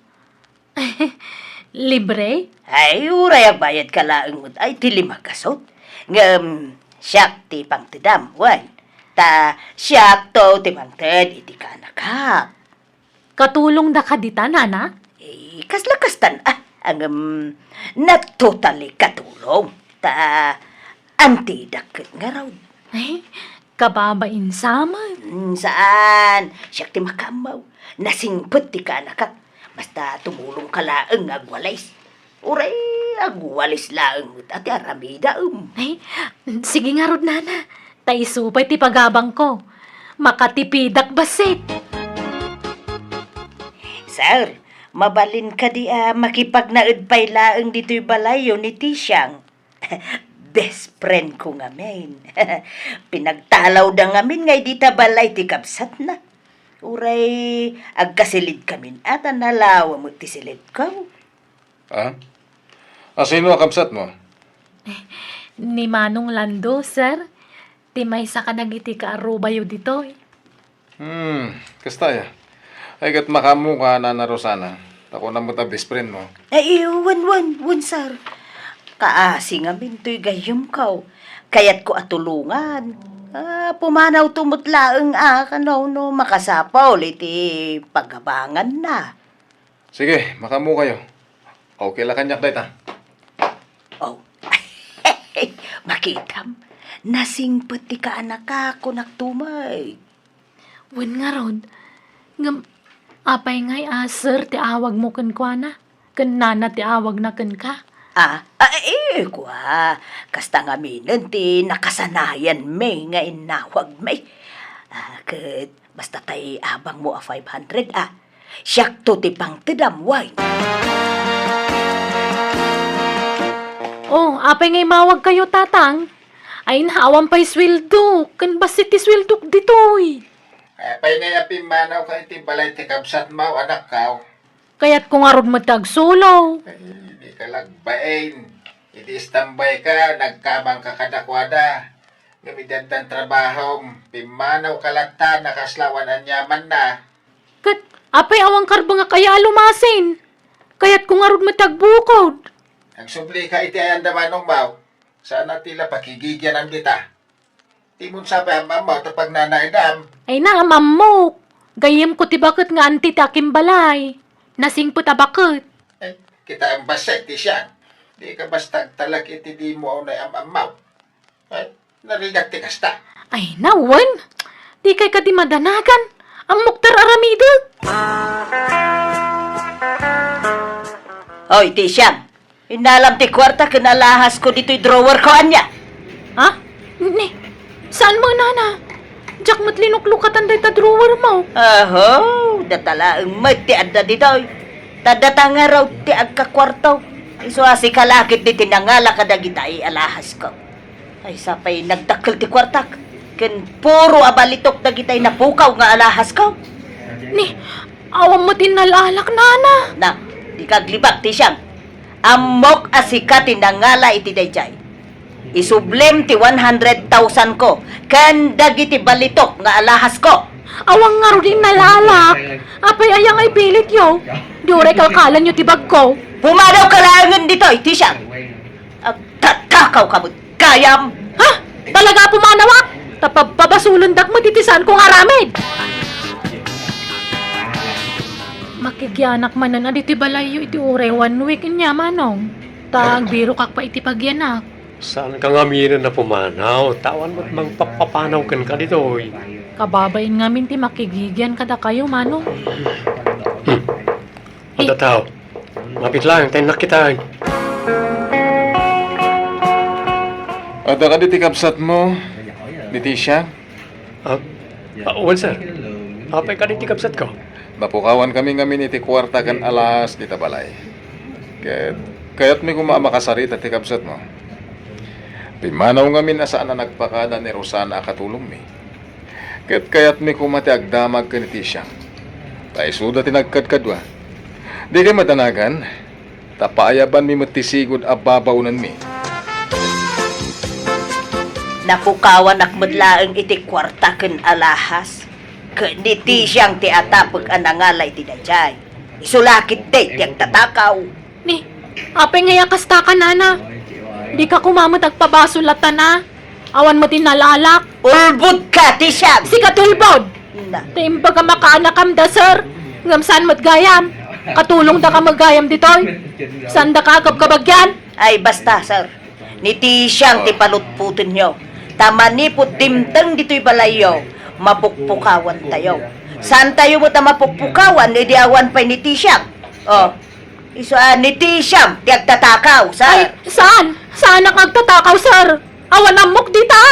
Libre? Ay, uray ang bayad ka laang ay ti lima kasot. Ngam, siyak ti pangtidam, wan. Ta siyak to ti pangtid iti kaanakak. Katulong da ka dita, nana? Kaslakastan, natotally katulong. Ta, antidakit nga raw. Ay, kababain sama. Saan? Siyak ti makamaw. Nasingpot ti kaanakak. Basta tumulong ka laang agwalis. Uray, agwalis laang at aramida Ay, sige nga rod, nana. Taisupay ti pagabang ko. Makatipidak basit. Sir, mabalin ka di makipagnaud pay laang dito'y balayo ni Tisyang. Best friend ko nga men. Pinagtalaw da ngamin ngay di balay ti kapsat na. Uray, agkasilid kami at nalawa mo ti silid ko. Sino ang kamsat mo? Ni Manong Lando, sir. Ti may sa kanagiti ka arubayo dito. Kastaya. Ay kat makamu ka na Rosana. Ako na mo ta best friend mo. Ay, wan, sir. Kaasi nga mintoy gayom kaw. Kayat ko atulungan. Pumanaw tumutlaeng kanaw no makasapaw iti pagabangan na. Sige, makamu kayo. Okay la kanyak day ta. Oh. Makitam. Nasing pati ka anak ako nagtumay. Wen nga ron. Ngam, apay ngay sir, ti awag mo kan kwa na. Kan nana ti awag na kan ka. Kwa. Kasta nga minin ti nakasanayan may nga inawag may. Kat basta tay abang mo 500 Siyak to ti pang tidamway. Oh, apay ngay mawag kayo tatang. Ay naawan pa'y sweldo. Kan basit ti sweldo ditoy. Apay nga pimanaw ka iti balay ti kabsat mo, anak ka. Kaya't kung arod matagsulo. Hindi ka lagbain. Iti standby ka, nagkamang ka kadakwada. Gamitan ng trabaho, pimanaw ka lang ta, nakaslawan ang yaman na. Kat, apay awang karba nga kaya lumasin. Kaya't kung arod matagbukod. Nagsubli ka iti ayan damanong baw. Sana tila pakigigyan ang kita. Timon sa pa mamaw tapag nanaidam. Ay na, mamok. Gayem ko ti bakit nga anti takim balay. Nasing po tabakit. Eh, kita ang basay ti siya. Di ka basta talag iti di mo na amaw. Ay, narigat ti kasta. Ay nawan. Di kay ka di madanagan. Ang muktar aramido. Hoy, Tisyang. Inalam ti kwarta kinalahas ko dito'y drawer ko anya. Ha? Ni, saan mo nana? Jack matlinuklukatan day ta drawer mo. Aho, datalaang mati adda dito'y. Tadata nga raw ti agkakwarto. Iso asi kalakit di tinangala kadagita ay alahas ko. Ay sapay nagdakkel ti kwartak. Ken puro abalitok dagitay napukaw nga alahas ko. Ni, awam mo tinalalak nana. Na, di kaglibak ti siyang. Amok asika tinangala iti dayjay. Isublem ti 100,000 ko. Kan dagiti balitok nga alahas ko. Awang nga rin nalalak. Apay ayang ay pilit yo. Di oray kalkalan yo ti bag ko. Pumadaw kalangan dito, iti siya. Agtatakaw ka mo, kayam. Ha? Talaga pumanawak? Tapabasulandak mo titisan kong aramid. Makikyanak manan aditi balayo iti oray 1 week niya manong. Tag biro kak pa iti pagyanak. Saan ka nga minan na pumanaw? Tawan mo't magpapapanaw kan ka dito. Kababain nga minti makigigyan kada kayo manong. O tataw, mapit lang, tayo nakita. Ada ka diti kabsat mo, diti siya. Well, sir. Apay ka diti kabsat ko. Napukawan kami ngamin iti kwarta kan alas dita balay. Kaya't may kumamakasarita ti kabsat mo. Pimanaw ngamin asaan na nagpakada ni Rosana akatulong mi. Kaya't may kumati agdamag ka ni Tisha. Tay suda tinagkadkadwa. Di kay matanagan, tapayaban mi matisigod ababawnan mi. Napukawan akmadlaang iti kwarta ken alahas. Kaniti siyang ti atapag anangalay ti dayjay. Isulakit day ti agtatakaw. Ni, apay nga yakasta ka nana. Di ka kumamot agpabasulatan na. Awan mo tinalalak. Ulbud ka ti siyang. Si katulbod. Na, Taimba ka makaanak da sir. Ngam saan matgayam. Katulong da ka maggayam ditoy. Saan da ka agab kabagyan? ay basta sir. Niti siyang ti palutputin nyo. Tamanipot dimtang dito'y balayo. Mapukpukawan tayo. Saan tayo mo ta mapukpukawan? Idi awan pa ni Tishang. Oh, iso ni Tishang, di agtatakaw, Ay, sir. saan? Saan ang agtatakaw, sir? Awan amok dita!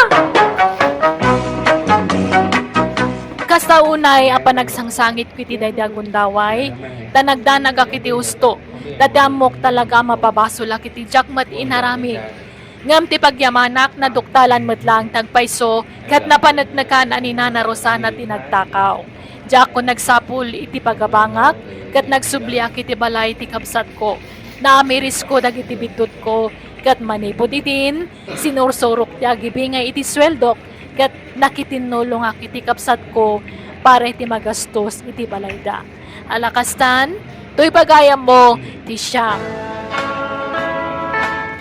Kasta unay, apa nagsangsangit kiti daydagundaway, tanagdanag akiti usto, dadamok talaga mapabasula kiti jakmat inarami. Ngam ti pagyamanak na duktalan matlang tagpaiso kat napanagnakan ani Nana Rosana tinagtakaw. Diyak ko nagsapul iti pagabangak kat nagsubliak iti balay ti kabsat ko. Naamiris ko dagiti bidot ko kat manipod itin sinursurok ti agibingay iti sweldok kat nakitinulong ak iti kapsat ko para iti magastos iti balayda. Alakastan, to'y pagayam mo ti siyang.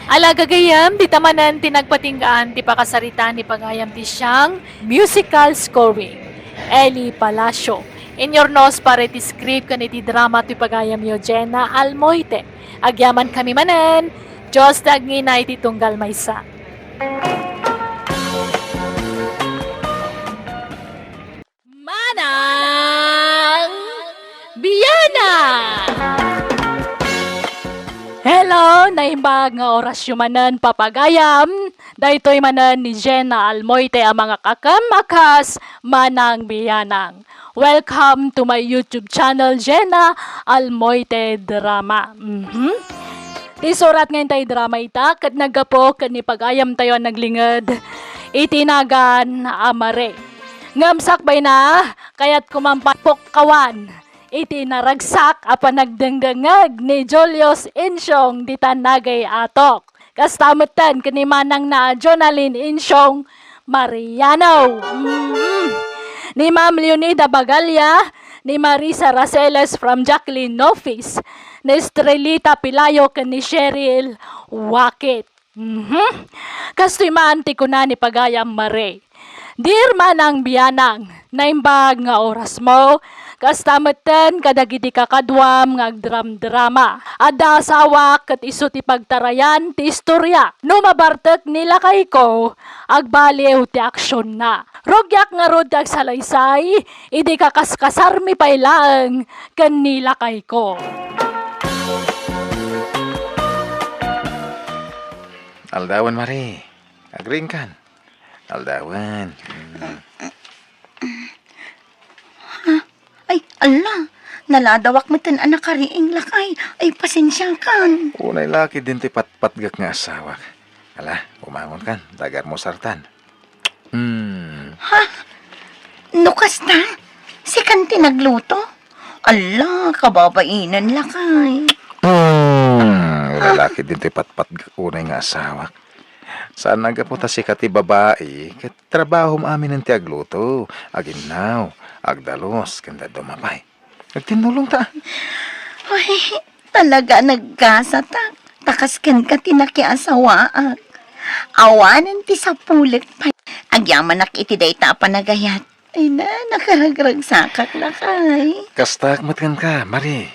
Alagagayam, di tamanan tinagpatinggaan ti pakasaritan ni pagayam ti siyang musical scoring. Eli Palacio. In your nose para ti script kan iti drama ti pagayam yo Jenna Almoite. Agyaman kami manen, Diyos dagngina iti tunggal maysa. Manang Biyana! Hello, naimbag nga orasyon manan papagayam. Daytoy manan ni Jenna Almoite ang mga kakamakas Manang Biyanang. Welcome to my YouTube channel, Jenna Almoite Drama. Ti surat ngayon tayo drama ita, kat nagapo, kat ni pagayam tayo naglingad, itinagan amare. Ngamsak bay na, kaya't kumampapok kawan. Iti naragsak apa nagdengdengag ni Julius Insyong di tanagay atok. Kastamutan kanimanang na Jonaline Insyong Mariano. Ni Ma'am Leonida Bagalya, ni Marisa Raceles from Jacqueline Nofis, ni Estrelita Pilayo ken ni Cheryl Wakit. Kastoy maanti ko na ni pagayam mare. Dear Manang Biyanang, naimbag nga oras mo, kastamatan kadagiti kakadwam nga agdram-drama. Ada asawa kat iso ti pagtarayan ti istorya. No mabartek nila kay ko, agbaliw ti aksyon na. Rogyak nga rod ag salaysay, idi kakaskasarmi pailang kan nila kay ko. Aldawan, Mari. Agring kan. Aldawan. Ay, ala, naladawak mo tan anak kariing lakay. Ay, pasensya kan. Unay laki din ti patpatgak nga asawa. Ala, umangon kan. Dagar mo sartan. Nukas ta? Si kanti nagluto? Ala, kababainan lakay. Lalaki din ti patpatgak unay nga asawa. Saan nagapunta si kati babae, kat trabaho amin ng tiagluto, aginaw, agdalos, kanda dumapay. Nagtinulong ta. Ay, talaga nagkasa ta. Takasken ka tinakiasawaan. Awanan ti sa pulit pa. Agyaman iti day ta panagayat. Ay na, nakaragrag sakak lakay. Kastak matkan ka, Mari.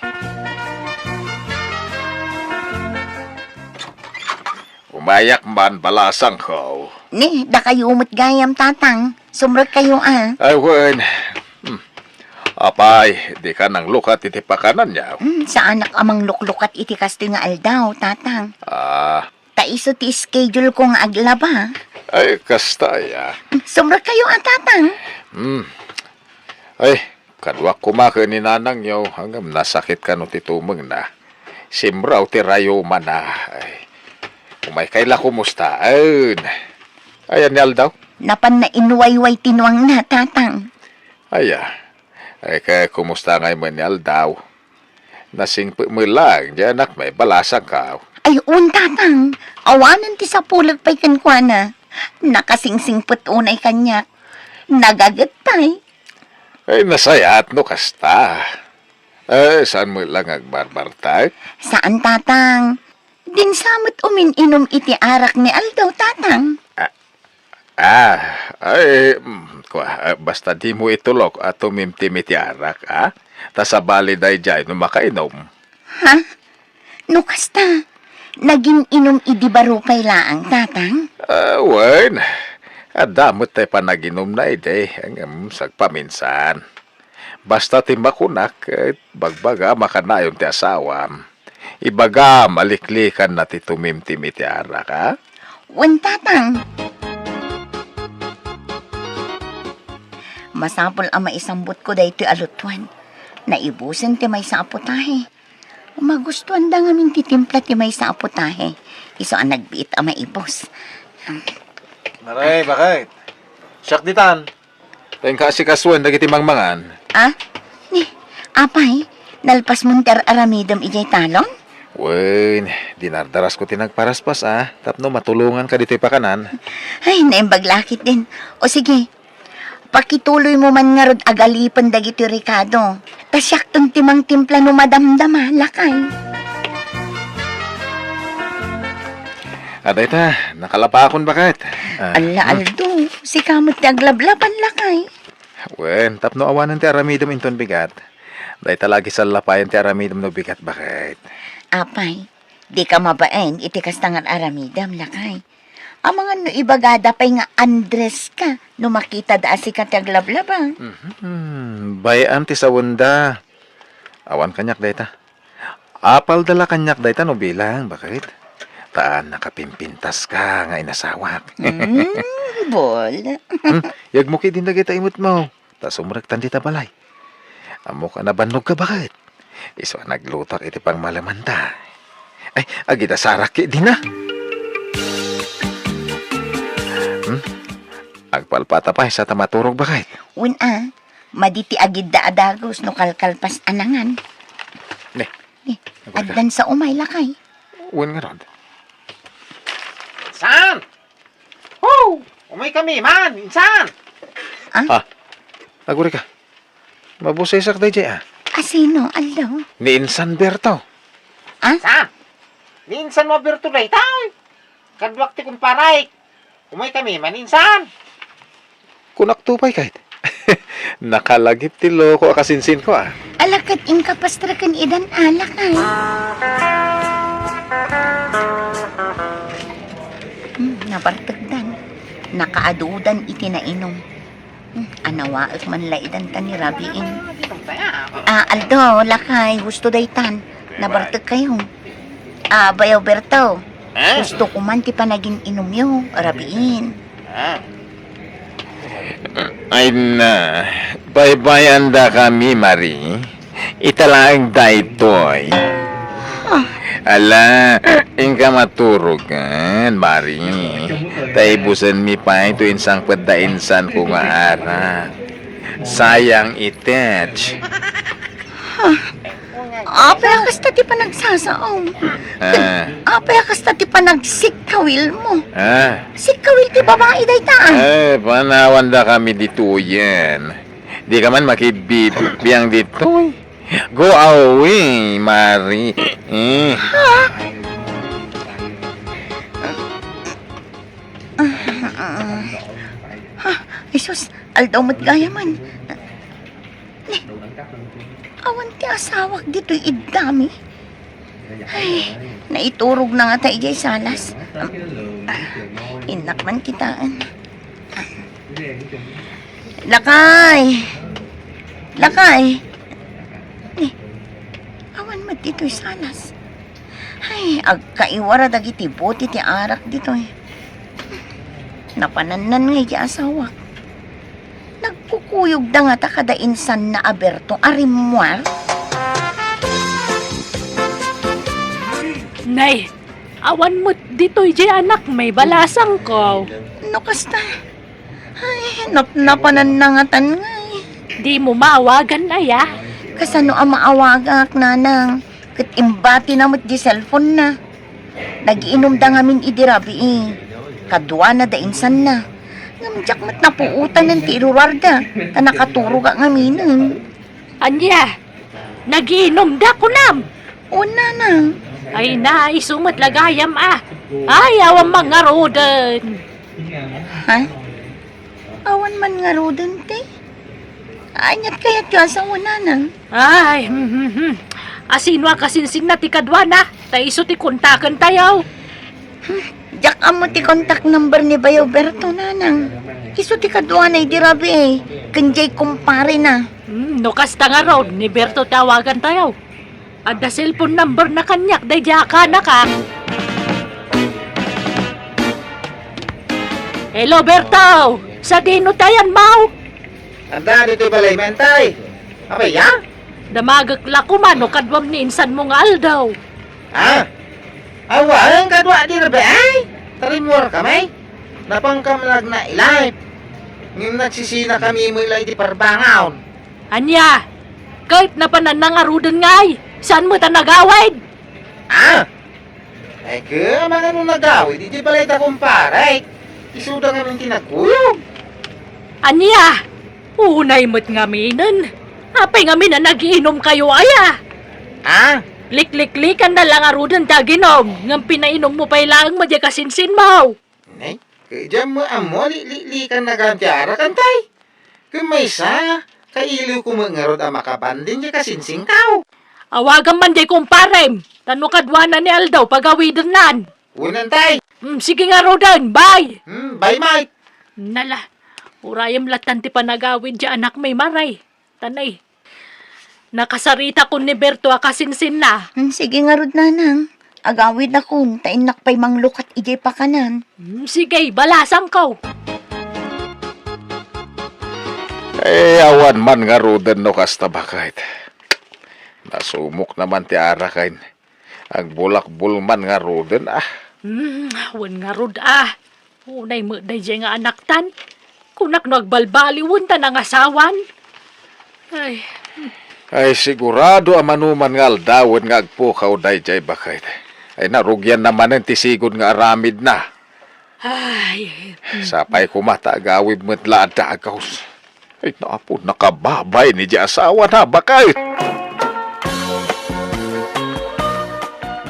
Umayak man balasang ko. Ni, da kayo umot gayam tatang. Sumrot kayo ah. Ay, wen. Apay, di ka nang lukat iti pakanan niya. Sa anak amang luklukat iti kasto nga aldaw, tatang. Taiso ti schedule ko nga aglaba. Ay, kastaya. Sumrot kayo ah, tatang. Ay, kadwa kumaka ni nanang yaw hanggang nasakit ka no titumeng na. Simraw ti rayo man na. Ay, umay kaila kumusta? Ayan ni Aldaw. Napan na inuwayway tinuang na, tatang. Ay, kaya kumusta ngay man ni Aldaw? Nasing mo lang, di anak may balasang ka. Ay, tatang. Awanan ti sa pulag pa'y kankwana. Nakasingsingput unay kanyak. Nagagatay. Ay, nasayat no kasta. Saan mo lang agbarbartay? Saan, tatang? Din samot umin-inom iti arak ni Aldaw, tatang. Basta di mo itulok at tumimtim iti arak, tasabali day jay no makainom. Ha? Nukasta, naging inom idibaro pay laang, tatang? Wen, damot tayo pa naginom na ide, hanggang sagpaminsan. Basta timakunak, bagbaga makanayon ti asawam. Ibaga maliklikan na ti tumimtim iti arak, ha? Wan, tatang. Masapol ang maisambot ko dahito alutwan. Naibusan ti may sa aputahe. Magustuhan da nga min titimpla ti may sa aputahe. Iso ang nagbiit ang maibos. Maray, bakit? Siyak ditan. Tayong kasikasuan, dagiti mangmangan. Ni, apay, nalpas munter aramidam ijay talong? Wen, dinardaras ko tinagparaspas, Tapno matulungan ka dito'y pakanan. Ay, naimbaglakit din. O sige, Pakituloy mo man nga rod agalipan dagiti Ricardo. Tasyak tong timang timpla no madamdama, lakay. Aday ta, nakalapakon bakit? Ala, Aldo, si kamot ti aglablaban, lakay. Wen, tapno awanan ti aramidom inton bigat. Day talagi sa lapayan ti aramidom no bigat bakit? Apay, di ka mabaen, iti kastangan aramidam, lakay. Ang mga no ibagada pa'y nga Andres ka, no makita da si ka ti aglablabang. Bayan ti sawunda. Awan kanyak dayta. Apal dala kanyak dayta no bilang, bakit? Taan nakapimpintas ka nga inasawak. Bol. Yag mo din dagita imot mo. Ta sumrektan dita balay. Amo ka nabannog ka bakit? Iso naglutak iti pang malamanta. Ay, agita saraki din na. Agpalpata pa sa tamaturog bakit? Maditi agid da adagos no kalkalpas anangan. Ne. Addan sa umay, lakay. Uwan nga rod. Insan! Oh! Umay kami, man! Insan! Aguri ka. Mabusay sak day jay Asino, Aldo? Ni Insan Berto. Insan! Ni insan mo birto day tao. Kadwak ti kumparay. Umay kami, man insan! Kunak tupay kahit. Nakalagip ti loko akasinsin ko Alakat inkapastrakan idan alakay. Nabartagdan. Nakaadudan iti nainom. Anawaak man laidan ka ni Rabiin. Aldo, lakay, gusto daytan. Nabartag kayo. Bayaw Berto. Gusto ko man ti panaging inom yo, Rabiin. Ay na, bye-bye anda kami, Marie. Italaang daytoy. Ala, ingka maturugan, Marie. Taibusan mi pa ito insang padainsan ko nga ara. Sayang itech. Apay akas ta ti panagsasaom. Apay akas ta ti panagsikawil mo. Sikawil ti babae daytaan. Panawan da kami dito yan. Di ka man makibibiyang dito. Go away, Marie. Jesus, Aldo mo't gaya man. Awan ti asawak dito'y idami. Ay, naiturog na nga tayo jay salas. Inak man kitaan. Lakay! Lakay! Awan mo dito'y salas. Ay, agkaiwara dagiti buti ti arak dito'y. Napananan nga iti asawak. Nagkukuyog da nga ta kada insan na aberto arimwar. Nay, awan mo dito'y jay anak, may balasang ko. No kasta? Ay, napanan na nga tan nga eh. Di mo maawagan na ya. Kasano ang maawagak nanang? Kat imbati na mo't di cellphone na. Nagiinom da ngamin idirabi eh. Kadwa na da insan na. Ngamjak mat napuutan ng tiruwarda. Ta nakaturo ka ngamin. Anya, nagiinom da ko nam. Una na. Ay na, isumat lagayam Ay, awang mga rodan. Ha? Awan man nga rodan te. Anyat kaya't kasawa nanang. Ay, asinwa kasinsing na ti kadwa na. Taiso ti kontakan tayo. Jak amo ti contact number ni Bayo Berto nanang. Iso ti kadwa na idirabi eh. Kanjay kumpare na. No kasta nga raw, ni Berto tawagan tayo. At the cellphone number na kanyak, day ka na ka. Hello, Berto! Sa dino tayan, mau? Anda, dito'y balay mentay. Apay, ya? Damagak ko man, o kadwam ni insan mong aldaw. Awan, kadwa di rabi ay. Tarimor kami. Napangkamlag na ilay. Ngayon nagsisina kami mo ilay di parbangaon. Anya, kahit na pananangarudan ngay, saan mo ta nagawid? Ay ka, mga nung nagawi, di balay ta kumparay. Isuda nga nung tinaguyog. Anya, Unay mo't nga minan. Apay nga minan nagiinom kayo aya. Ah, Lik-lik-likan na lang arudan taginom. Ngam pinainom mo pa ilang madya kasinsin mo. nay, kaya mo amo, li ka na kantiara kantay. Kumaysa, kailiw ko mangarod ang makabandin niya kasinsing kao. Awagan man di kumparem. Tano kadwana ni Aldaw pagawidan nan. Unan tay. Sige nga rodan, bye! Bye, Mike. Nala, urayam latan ti panagawid di anak may maray. Tanay, nakasarita ko ni Berto akasinsin na. Sige nga rod nanang. Agawid akong tainak pa'y manglukat ijay pa kanan. Sige, balasang ko. Awan man nga roden no kasta bakit. Nasumok naman ti arakain. Ang bulak-bul man nga roden Wan nga rod Unay mo day nga anaktan. Kunak nagbalbaliwon ta ng asawan. Ay sigurado ang manuman nga aldawan nga agpukaw dayjay bakit. Ay narugyan naman ang tisigod nga aramid na. Sapay kumata agawid mo't laada agaws. Ay napo nakababay ni di asawa na bakit.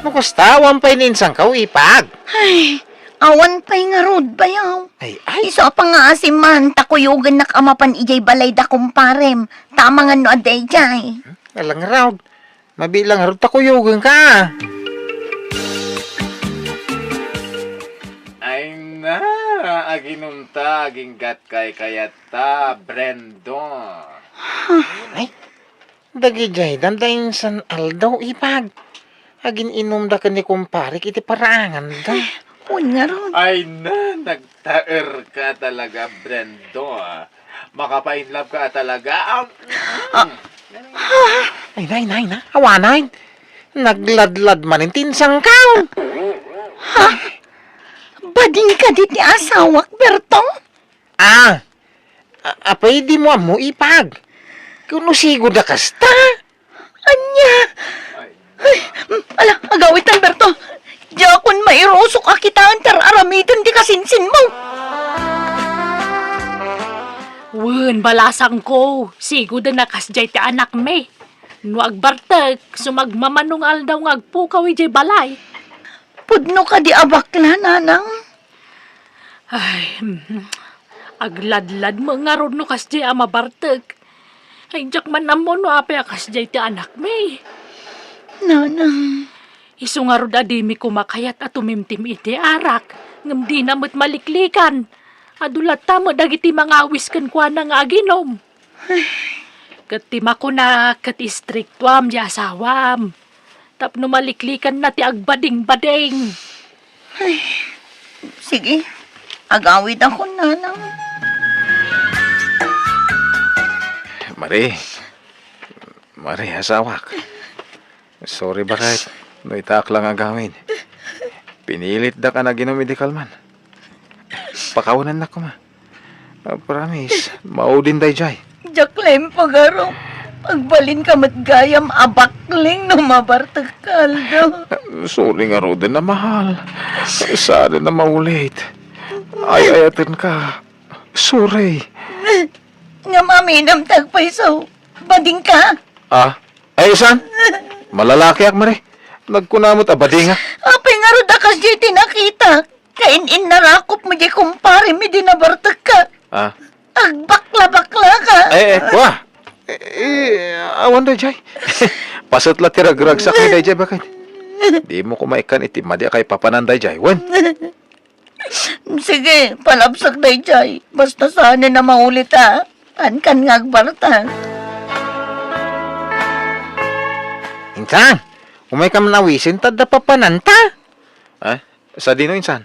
Makastawan pa'y ninsang kao ipag. Ay, awan pa'y nga rod bayaw. Ay, Iso pa nga asiman, takuyugan nakamapan ijay balay da kumparem. Tama nga no aday jay. alang raw. Mabilang raw takuyugan ka. Ay na, aginunta, aginggat kay kayata, Brendo. Ay, dagi jay, dandayin san aldaw ipag. Agin inom da ka ni kumpare, iti parangan da. Un nga rod. Ay na, nagtaer ka talaga, Brendo. Makapainlove ka talaga. Ay, nay, na, awanay. Nagladlad man yung tinsang kao. Bading ka di ti asawak, Bertong? Apay di mo amo ipag. Kuno sigo da kasta. Anya? Ay, ala, agawitan, Berto. Jakon mairusok akitaan tar aramidan di kasinsin mo. Wen, balasang ko. Sigo da nakasjay ti anak me. No agbartag, sumagmamanong Aldaw nga agpukaw ijay balay. Pudno ka di abakla, nanang. Ay, agladlad mo nga ron no kasjay amabartag. Ay, jak man namo no apay kasjay ti anak me. Nanang. Isu nga ron adimi kumakayat at tumimtim iti arak. Ngam di namot maliklikan. Adulat tamo dagiti mga awis kan kwa na nga aginom. Katima ko na kat istriktuam di asawam. Tapno maliklikan na ti agbading-bading. Sige, agawid ako, nanang. Mari, asawak. Sorry bakit, no itak lang agawin. Pinilit da ka na ginomedikal man. Pakawanan na ko ma. Promise, maudin day jay. Jaklem pagaro. Pagbalin ka matgayam abakling no mabartag kaldo. Sorry nga roden na mahal. Sana na maulit. Ay-ayatin ka. Sorry. Nga maminam tagpay so. Bading ka. Ay, san? Malalaki ak mare. Nagkunamot abadi nga. Apay nga ro da kas di tinakita. Kain-in narakop mo di kumpare mi di nabartag ka. Agbakla-bakla ka. Wah. Awan day jay. Pasat la tiragrag sa kay day jay bakit? Di mo kumaikan itim madi kay papanan day jay. Wen. Sige, palabsak day jay. Basta sana na maulit ha. Kan nga agbartag. Insan, umay ka manawisin, tada papananta. Sa dino insan?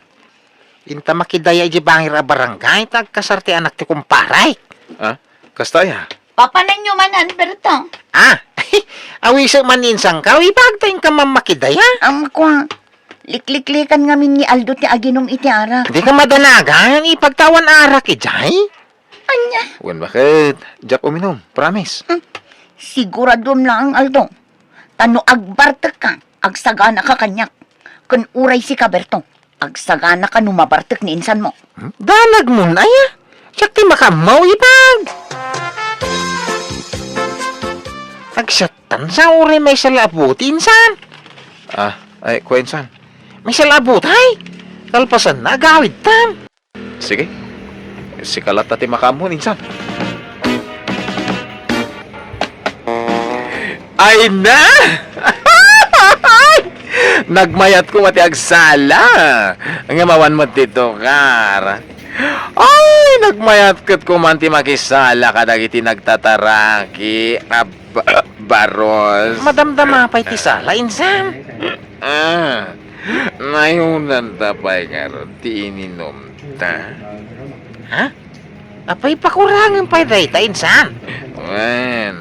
Inta makidaya iji bangir a barangay, tagkasarte anak ti kumparay. Kastaya. Papanan nyo manan, Bertong. Awisa man insang ka, ipagtayin ka mamakidaya. Ang kwa, likliklikan ngamin ni Aldo ti aginom iti arak. Hindi ka madanagan, ipagtawan arak ijay. Anya? Wen bakit? Jak uminom. Promise. Siguradom lang, Aldo. Tano agbartag ka, agsagana ka kanyak. Kun uray si ka, Bertong, agsagana ka numabartag ni insan mo. Dalag mo na ya. Siyak ti makamaw ipag. Agsatan sa uri may salabot, insan. Ay, ko insan. May salabot, ay. Kalpasan na, gawid tan. Sige. Sikalat tati makamon, insan. Ay na! Nagmayat ko mati agsala. Ang mawan mo dito, kar. Ay, nagmayat kat ko man ti makisala kadagiti nagtataraki. Baros. Madamdama pa'y tisala, insan. Nayunan tapay karon ti ininom ta. Ha? Apay pakurangan pa'y dayta, insan. Wen.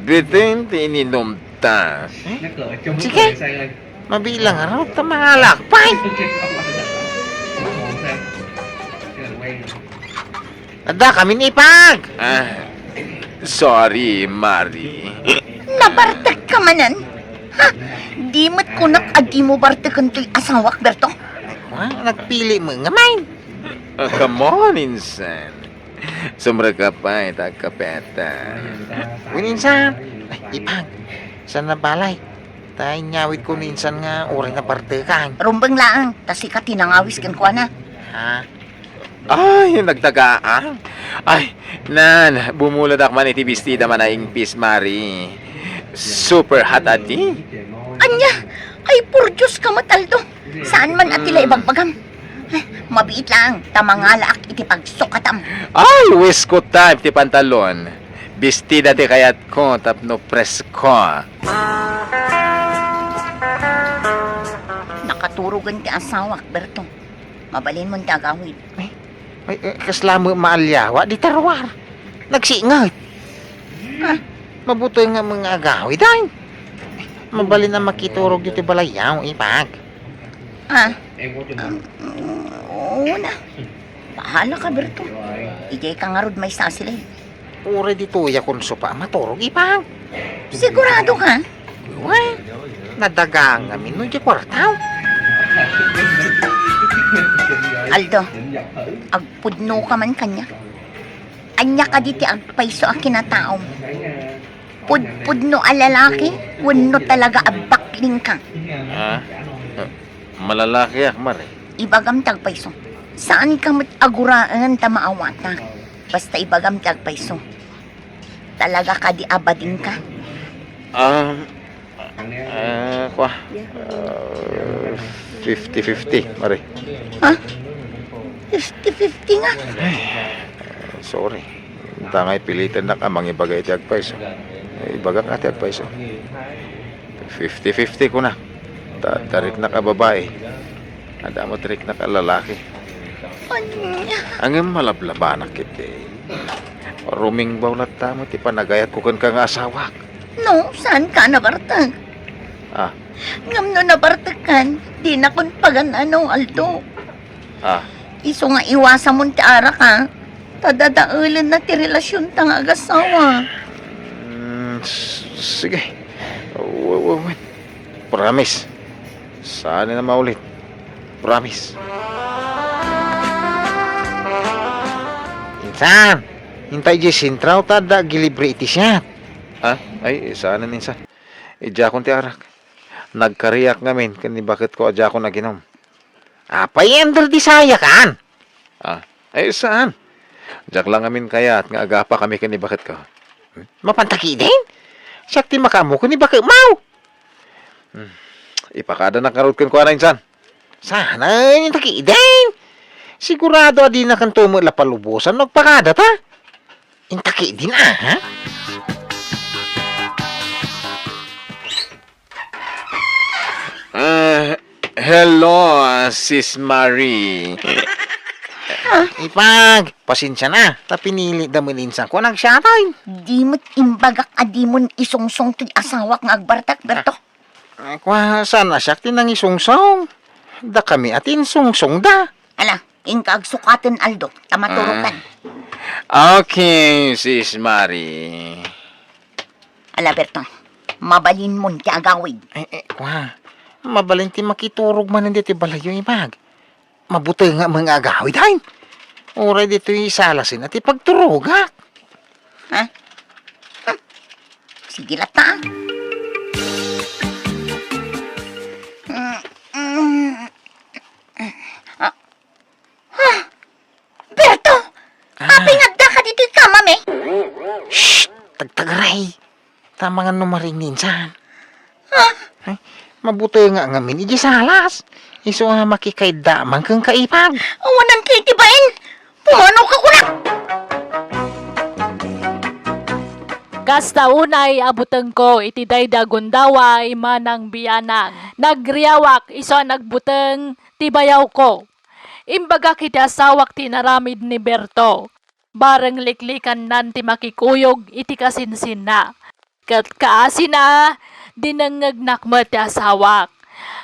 Bitin ti ininom ta. Sige. Mabilang araw ta mga lakpay. Ada kami ni Ipag. Sorry, Mari. Nabartak ka manan. Ha? Di mo't kunak adi mo bartakan to'y asawak, Berto. Nagpili mo nga main. Come on, insan. Sumra ka pa, itagkapeta. Insan. Ay, Ipag. Saan na balay? Tayo nyawit ko ni insan nga oray na bartakan. Rumbang laang, tasi ka tinangawis kan ko na. Ha? Ay, nagtagaan. Ay, nan, bumulad ak man iti bestida man na ingpis, Mari. Super hot ati. Anya, ay pur Diyos ka mataldo. Saan man atila ibagbagam? Mabiit lang, tamangala ak iti pagsukatam. Ay, wisko type ti pantalon. Bestida ti kayat ko, tapno press ko. Nakaturugan ti asawak, Berto. Mabalin mo tagawid. Ay, kasla mo maalyawa, di tarwar. Nagsingat. Mabuto nga mga agawid ay. Mabalin na makiturog dito balayaw, Ipag. Oo na. Bahala ka, Berto. Ijay ka nga rod may sasilay. Ure dito ya kung pa maturog, Ipag. Sigurado ka? Uy, nadagang amin no di kwartaw. Aldo, agpudno ka man kanya. Anya ka diti agpaiso a kinataom. Pudpudno a lalaki, wano talaga abakling ka. Malalaki ak, Mari. Ibagam tagpaiso. Saan ka aguraan ta maawata? Basta ibagam tagpaiso. Talaga ka di abading ka. Kwa. 50-50, Mari. Ha? 50-50 nga. Sorry. Tangay pilitan na ka, mangibagay iti agpaiso. Ibagang ati agpaiso. 50-50 ko na. Tarik na ka babae. Ada mo tarik na ka lalaki. Anya? Ang malablabanak kiti. Ruming bawlat tamo ti panagayat ko kan ka nga asawak. No, saan ka nabartag? Ngam no nabartag kan, di na kun pagan ano, Aldo. Iso nga iwasa mo ti ara ka. Tadadaulan na ti relasyon tang agasawa. Sige. Wait. Promise. Sana na maulit. Promise. Insan, hintay di sintraw tada gilibre iti siya. Ay, sana ninsan. Idya akong ti arak. Nagkariyak ngamin, kani bakit ko adya ako naginom. Apay ender di saya kan? Ay, saan? Diyak lang ngamin kaya at nga agapa kami kani bakit ko. Mapantaki din? Siyak ti makamu kani bakit mau? Ipakada na karot ko na insan. Sana yung taki din. Sigurado adi na kan tumo la palubusan nagpakada ta. Intaki din ha? Hello, Sis Marie. Ipag, pasensya na. Ta pinili daman insan ko nagsyatay. Di mo't imbagak adimon isungsong ti asawak nga agbartak, Berto. Kwa sana siyak tinang isungsong. Da kami atin sungsong da. Ala, ingkag sukatan, Aldo. Tamaturukan. Okay, Sis Marie. Ala, Berto. Mabalin mo ti agawid. Kwa, mabalinti makiturog man hindi ti balayo Ipag. Mabuti nga mga agawid ay. Oray dito yung isalasin at ipagturog ha. Sige lata. Berto! Apingadda ka dito ka, mami. Shh! Tagtagaray. Tama nga numarinin saan. Ay, mabuti nga ngamin iji salas. Iso nga makikay damang kang kaipag. Awanan kayo tibain. Pumano ka kuna. Kasta unay abuteng ko iti dayda gundaway manang biyanang. Nagriawak iso nagbuteng tibayaw ko. Imbaga kiti asawak tinaramid ni Berto. Bareng liklikan nan ti makikuyog iti kasinsin na. Kat kaasi na dinangagnak mo ti asawak.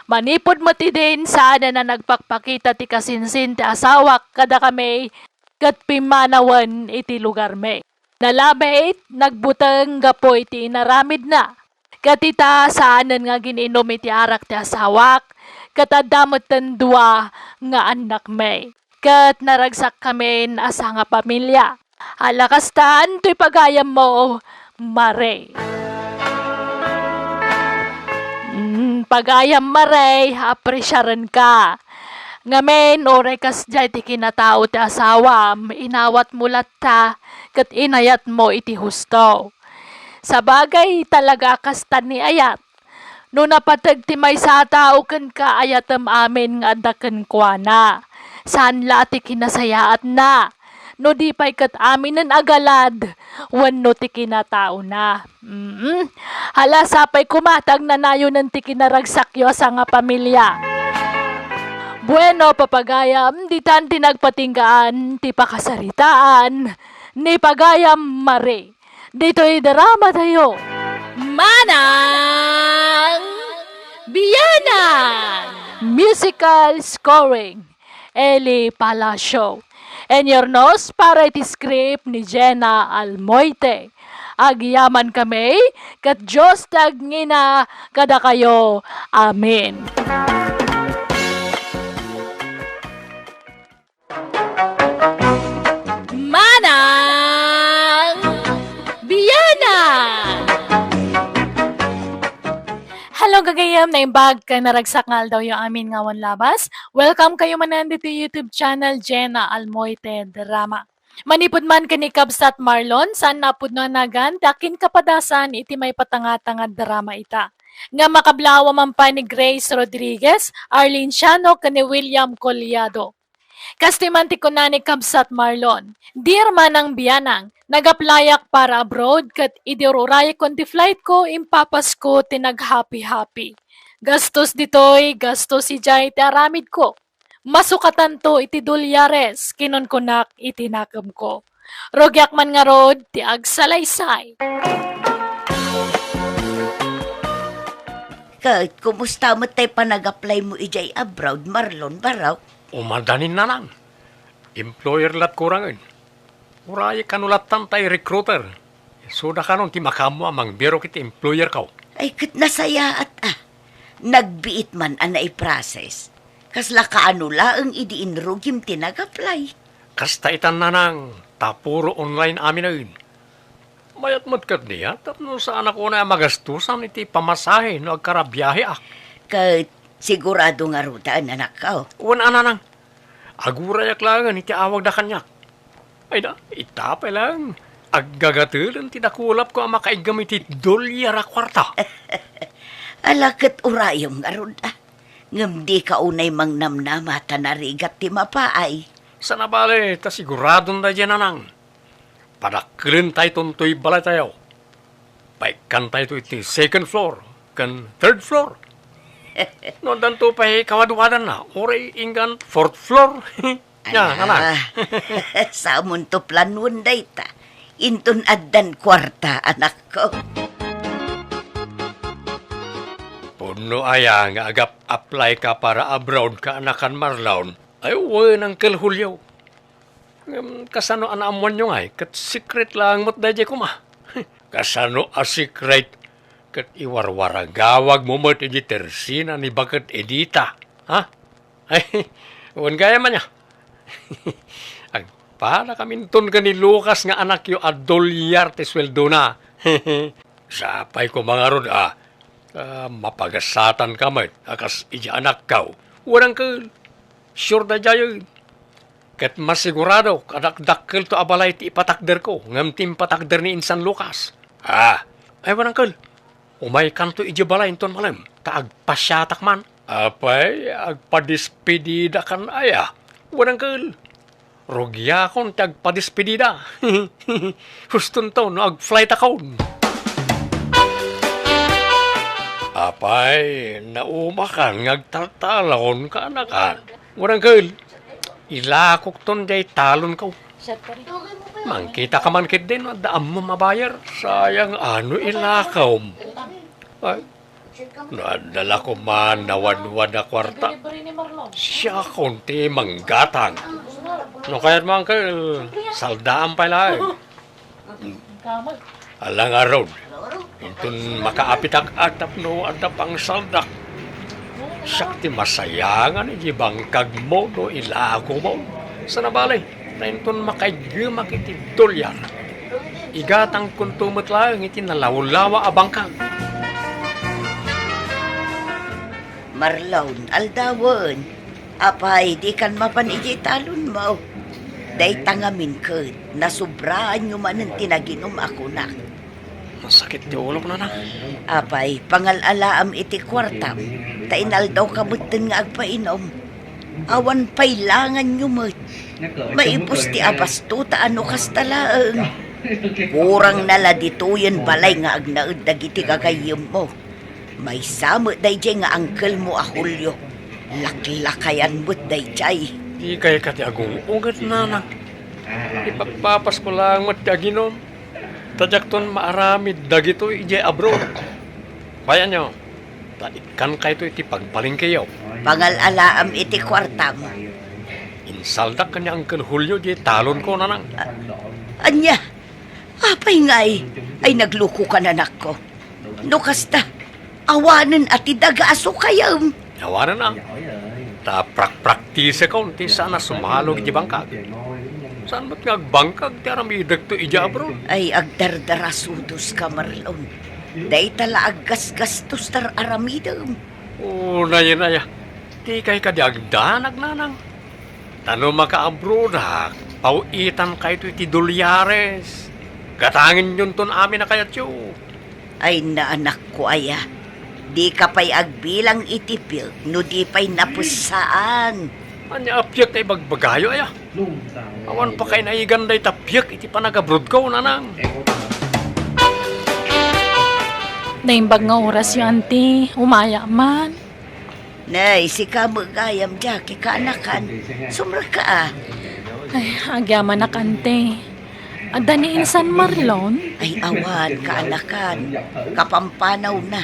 Manipod mo ti din sana na nagpakpakita ti kasinsin ti asawak kada kami kat pimanawan iti lugar me. Nalabait, nagbuteng gapoy ti inaramid na. Katita saanan nga gininom iti arak ti asawak, katadamot tendua nga anak may. Kat naragsak kami asa nga pamilya. Alakastaan to'y pagayam mo, Mare. Pagayam Mare, apresyaran ka. Ngamen, oray kas jay ti kinatao ti asawam, inawat mulat ta, kat inayat mo iti husto. Sa bagay talaga kastan ni ayat. No napatag ti may sa tao ken ka ayatem amin nga adaken kwa na. Saan la ti kinasayaat na. No di pa'y kat amin ng agalad, wano ti kinatao na. Hala sapay kumatag na nayo ng ti kinaragsakyo sa nga pamilya. Bueno, papagayam, di tan tinagpatinggaan, ti pakasaritaan, ni pagayam Mare. Dito'y drama tayo. Manang Biyanang! Musical scoring, Eli Palacio. And your nose para iti script ni Jenna Almoite. Agyaman kami, kat Diyos tagngina kada kayo. Amen. Manang Biyanang! Hello gagayam, naimbag ka naragsak ngal daw yung amin ngawan labas. Welcome kayo manan dito YouTube channel Jenna Almoite Drama. Manipod man kani Kabsat Marlon, saan napod no nagan, dakin kapadasan iti may patanga-tangad drama ita. Nga makablawa man pa ni Grace Rodriguez, Arlene Siano, kani William Collado. Kastimanti ko na ni Kabsat Marlon. Dear Manang Biyanang, nagaplayak para abroad kat idiruray kon ti flight ko impapas ko tinag happy-happy. Gastos ditoy, gastos si Jay ti aramid ko. Masukatan to iti dolyares, kinon kunak itinakam ko. Rogyak man nga rod, ti agsalaysay. Kahit kumusta mo tayo pa nag-apply mo ijay abroad, Marlon, baraw? Umadanin na lang. Employer lat kurangin. Uray kanulatan tayo recruiter. Suda ka nung ti makamo amang biro kiti employer ka. Ay, kat nasaya at nagbiit man ang naiprocess. Kasla kaanula ang idiinrugim tinag-apply. Kasta itan na nang tapuro online amin na yun. Mayat matkat niya, tapno sa anak ko na magastusan iti pamasahe no agkarabiyahe ak. Kahit sigurado nga rutaan anak ka. Una na nang, agurayak lang iti awag na kanyak. Ay na, itapay lang. Aggagatulan tinakulap ko ang makaigam iti dolyara kwarta. Alakat urayong nga ruda. Ngam di ka unay mang namnamata na rigat ti mapaay. Sa nabali, ta siguradong na dyan nang. Padakrin tayo tuntoy balay tayo. Paikan tayo iti second floor, kan third floor. No, danto pa kawadwadan na. Oray ingan fourth floor. Yan, anak. Sa munto planun day ta. Intun addan kwarta, anak ko. Puno aya nga agap apply ka para abroad ka anakan Marlon. Ay, uwi ng kalhulyaw. Kasano anaamuan nyo nga kat secret lang mo't dadya ko ma. Kasano a secret? Kat iwarwara gawag mo mo't edi tersina ni bakat edita. Ha? Ay, uwan gaya man niya. Ang para kamintun ka ni Lucas nga anak yo adolyar te sweldo na. Sapay ko mga rod, mapagasatan ka man, akas ija anak kau. Walang ka, sure na dyan. Kat masigurado, kadakdakkel to abalay ti ipatakder ko, ngam tim patakder ni Insan Lucas. Ay walang ka, umay kanto ija balay inton malam, taagpasyatak man. Apay, agpadispedida kan aya. Walang ka, rogya kon tagpadispedida. Huston to, no, ag-flight akon. Apay, naumakan, ngagtaltalon ka anakan. Walang ka, ilakok ton jay talon ko. Mangkita ka man kit din, daam mo mabayar. Sayang ano ilakaw mo. Ay, nadala ko man nawan-wan na kwarta. Siya konti manggatang. No kaya't man ka, saldaan pala eh. Alang araw, intun makaapitak atap no atap ang saldak. Sakti masayangan ijibang kagmo no ilago mo. Sa nabalay, na intun makaigumak iti dolyar. Igatang kuntumot lang iti nalawlawa abangkang. Marlon, aldawon. Apay, di kan mapan iji talon mo. Day tangamin ka, nasubraan nyo man ang tinaginom ako na. Masakit di ulo na na. Apay, pangalalaam iti kwartam. Tainal daw kamutin nga agpainom. Awan pailangan nyo mo. Maipos ti abastuta ano kastalaang. Kurang nala dituyan balay nga agnaud dagiti kagayim mo. May samo day jay nga angkel mo a Julio. Laklakayan mo't day jay. Di kay kati agong ugat na na. Ipagpapas ko lang matiaginom. Tajakton maaramid dagito ije abroad. Bayan nyo, taikan kayo iti pagbaling kayo. Pangalalaam iti kwartam. Insaldak kanya Uncle Julio di talon ko na nang. Anya, apay ngay, ay nagluko ka na nako. No kasta, awanan at idagaaso kayam. Yawanan na. Ta praktise ko, ti sana sumalog di bangkag. Saan ba't nga bangkag ti aramidag to ija abroad? Ay agdardarasudos ka Marlon. Day tala aggas-gastos tar aramidam. Naya. Di kay kadiagdanag nanang. Tano maka-abroad ha, pauitan kayo iti dolyares. Katangin yun ton amin na kayat yo. Ay naanak ko aya. Di ka pa'y agbilang itipil, no di pa'y napusaan. Anya apyak kay bagbagayo aya. Awan pa kay naiganday tapyak iti panag-abroad ko nanang. Naimbag nga oras yung auntie, umaya man. Nay, si kamagayam jaki kaanakan. Sumra ka ah. Ay, agyaman na kante. Ada ni Insan Marlon? Ay awan, kaanakan. Kapampanaw na.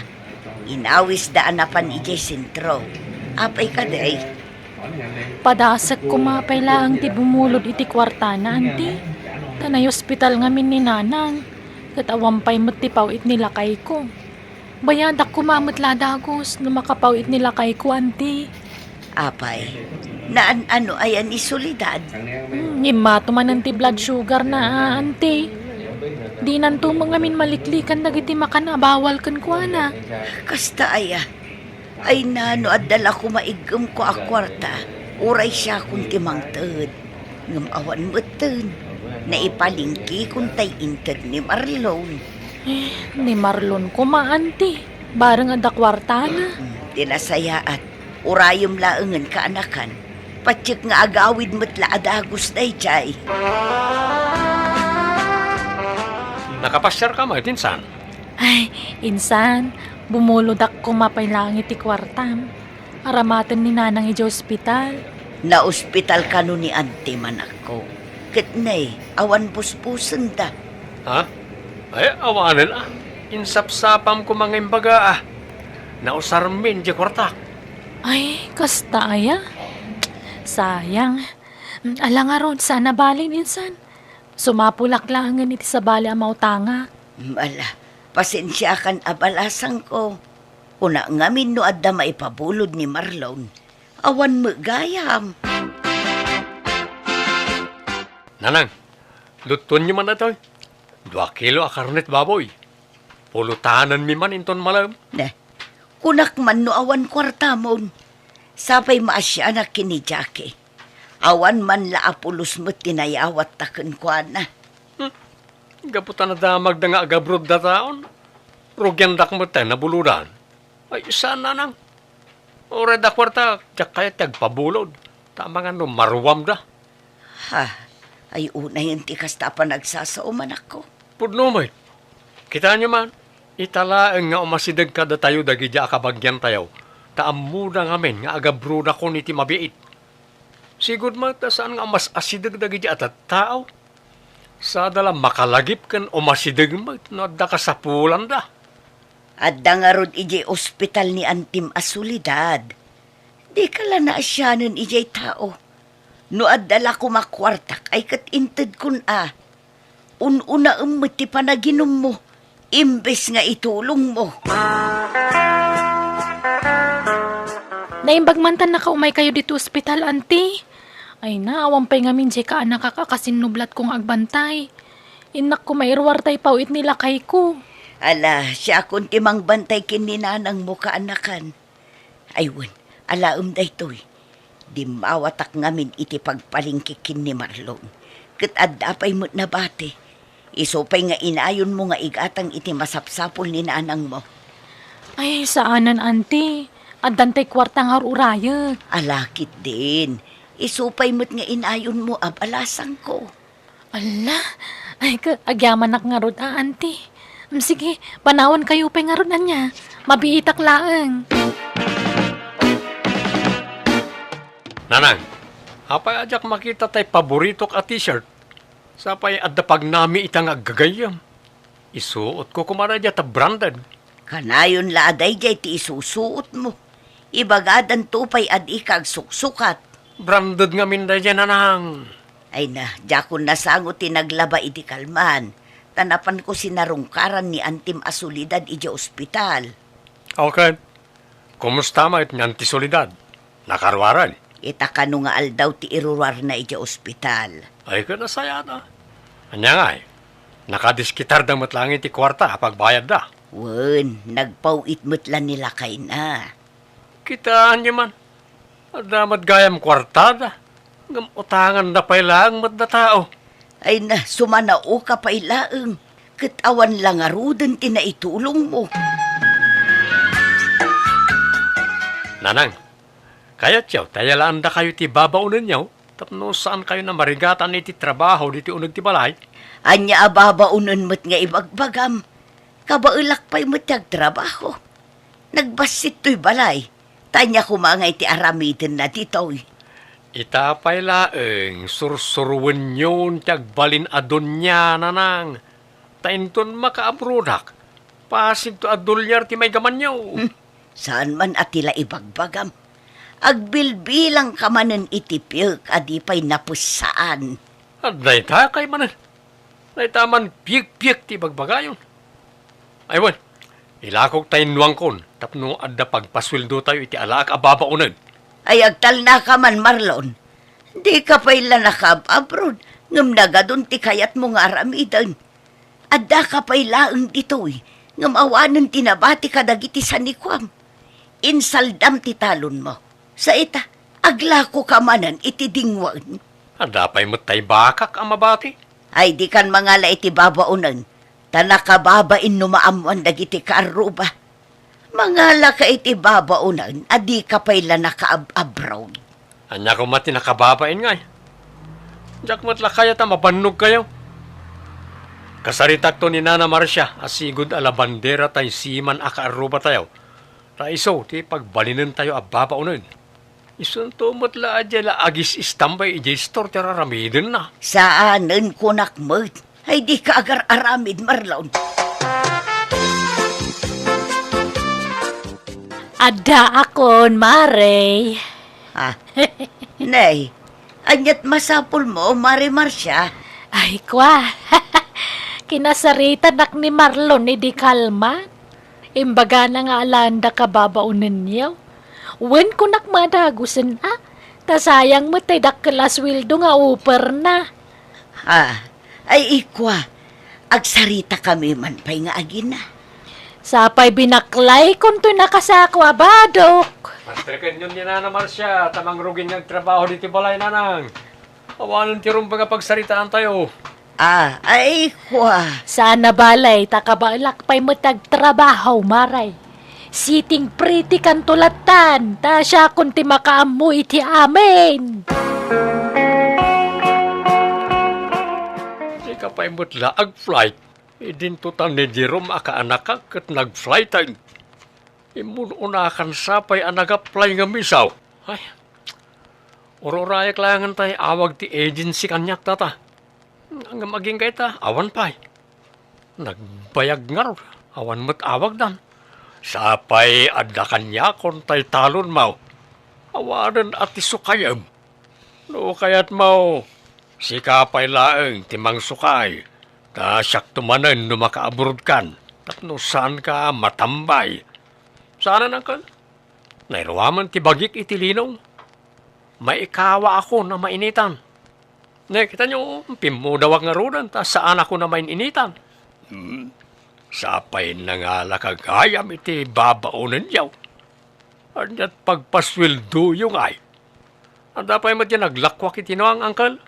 Inawis daan na pan ijay sentro. Apay ka day. Padasag kumapay lang ti bumulod iti kwarta na, auntie. Tanay ospital ngamin ni nanang. Katawampay mo't ti pawit nila kay ko. Bayadak kumamot ladagos no makapawit nila kay ko, auntie. Apay, naan ano ayan isolidad. Nyimato man ang ti blood sugar na, auntie. Di nanto mga min maliklikan dagiti makanabawal kan ko na. Kasta aya. Ay nano at dala ko maigam ko a kwarta. Uray siya kung timangtad. Ngam awan matan. Naipalingki kung tay inted ni Marlon. Ni Marlon ko auntie. Barang ada kwarta na. Dinasaya at urayom laengan kaanakan. Patsik nga agawid mo't laadagos day chay. Nakapasyar ka mo, Tinsan. Ay, Insan, bumulodak ko mapailangi ti kwartam. Aramatan ni nanang ija ospital. Na ospital ka no ni ante manak ko. Kitnay, awan puspusan ta. Ha? Ay, awanan ah. Insapsapam ko mga imbaga ah. Nausarmin di kwartak. Ay, kasta aya. Sayang. Alang aron, sana balin, Insan. Sumapulak lang iti sa bali ang mautanga. Mala, pasensya kan abalasang ko. Una ngamin no adda maipabulod ni Marlon. Awan mo gayam. Nanang, luton nyo man na to. 2 kilo a karnet baboy. pulutanan mi man inton malam. Na, kunak man no awan kwarta mon. Sapay maasya na kini Jackie. Awan man la apulos mo't tinayawat taken kwa na. Gaputan na damag da nga agabrod da taon. Rugyan dak mo tayo nabuludan. Ay, sana nang. Ora da kwarta, jak kaya tagpabulod. Tama nga no, marwam da. Ha, ay una yung tikas ta pa nagsasauman ako. Pudno mo, kita nyo man, italaang nga umasidag ka da tayo dagi di akabagyan tayo. Taamu na ngamin nga agabruda ko ni ti mabiit. Sigod mo, saan nga mas asidag dagi di atat tao? Sa dala makalagip kan umasidag mo, no da ka sa pulan da. At dangarod ijay ospital ni Antim Asulidad. Di ka lang naasyanan ijay tao. No adala ko makwartak ay katinted kun a. Ununa ti panaginom mo. Imbes nga itulong mo. Naimbagmantan na kaumay kayo dito ospital, auntie. Ay na, awang pa'y ngamin jay ka anak kakakasinublat kong agbantay. Inak ko mairwar tay pawit nila kay ko. Ala, siya akong timang bantay kininanang mo kaanakan. Aywan, alaam day to'y. Di mawatak ngamin iti pagpalingkikin ni Marlon. Kat adapay mo't nabate. Isopay nga inayon mo nga igatang iti masapsapol ni nanang mo. Ay, saanan, auntie? Adantay kwartang harurayag. Alakit din. Isupay mo't nga inayon mo abalasang ko. Ala, ay agyaman nak nga rod, auntie. Sige, panawan kayo pa nga rod na niya. Mabiitak laang. Nanang, apay ajak makita tay paborito ka t-shirt. Sapay adda pag nami itang agagayam. Isuot ko kumara dya ta branded. Kanayon laaday jay ti isusuot mo. Ibagadan tupay ad ikag suksukat. Branded nga minday dya nanang. Ay na, jakon nasangot tinaglaba iti kalman. Tanapan ko sinarungkaran ni Antim Asulidad iti ospital. Okay. Kumusta ma it ni antisolidad? Nakarwaran. Itakano nga aldaw ti irurar na iti ospital. Ay ka nasaya na. Anya nga eh. Nakadiskitar da matlangin ti kwarta pagbayad da. Wen, nagpawit mo't lan nila kay na. Kitaan niyo man. Adamat gayam kwarta da. Utangan na pailang mat na tao. Ay na, sumanao ka pa ilaang. Katawan lang arudan tinaitulong mo. Nanang, kaya tiyaw, tayalaan da kayo ti babaunan niyaw. Tapno saan kayo na marigatan iti trabaho diti unag ti balay? Anya ababaunan mo't nga ibagbagam. Kabaulak pa'y mo't trabaho. Nagbasit to'y balay. Tanya ko mga iti aramidin na dito'y. Itapay laeng, sursuruan yun, tagbalin adon niya, nanang. Tainton makaabrodak. Pasig to adulyar ti may gaman niyo. Saan man atila ibagbagam. Agbilbilang ka manen itipil adipay napusaan. Aday ta kay manan. Day taman piyek-piyek ti bagbagayon. Aywan, ilakog tayo nuwangkon. Tapno adda pagpasweldo tayo iti alaak ababaunan. Ay agtal na ka man, Marlon. Di ka pa ila nakab-abroad. Ngam nagadun ti kayat mo nga aramidan. Adda ka pa ilaang dito'y. Ngam awanan tinabati ka dagiti sanikwam. Insaldam ti talon mo. Sa ita, aglako ka manan iti dingwan. Adda pa'y matay bakak ang mabati. Ay di kan mangala iti babaunan. Tanakababain numaamuan dagiti kaaruba. Mangala ka iti babaunan, adi ka pa ila nakaab-abroad. Anya ko mati nakababain nga. Diyak matla kaya ta mabannog kayo. Kasaritak to ni Nana Marcia, asigod ala bandera tay siman akaaruba tayo. Raiso, ti pagbalinan tayo ababaunan. Isun to matla adya la agis istambay ijay store tira ramidin na. Saanan ko nakmod? Ay di ka agar aramid, Marlon. Ada akon, Mare. Ha? Nay, anyat masapul mo, Mari Marcia. Ay, kwa. Kinasarita nak ni Marlon ni di kalma. Imbaga na nga alanda ka babaunan niyaw. Wen ko nakmadagusan tasayang mo tay dakkelas wildo nga upper na. Ha? Ay ikwa, agsarita kami man pa'y nga agina. Sapay binaklay kung to nakasakwa badok. Mastrikan yun ni Nana Marcia, tamang rugin ng trabaho dito balay, nanang. Awanan tirong baga pagsaritaan tayo. Ay, kwa. Sana balay, takabalak pa'y matagtrabaho, maray. Siting pretty kan tulatan, ta siya kunti makaamoy ti amin. Di ka pa'y mutla ag flight. Idin tutan ni Jerome akaanak ka kat nag-flight tayo. Imununakan sapay ang nag-apply nga misaw. Ay, ururayak langan tayo awag ti agency kanyak tata. Ang maging kay ta, awan pa'y. Nagbayag nga ro, awan mo't awag dan. Sapay adda kanya kon tay talon mau. Awanan at isukayam. No kaya't mau, sikapay laeng timang sukay. Ta siyak tumanan no makaabroad kan. Tapno saan ka matambay. Sana na kan? Nairawaman ti bagik itilinong. May ikawa ako na mainitan. Ne, kita nyo, pimudawag nga rodan, ta saan ako na mainitan. Sapay na nga lakagayam iti babaunan yaw. Anyat pagpaswildo yung ay. Anda pa'y matya naglakwak iti no ang angkal.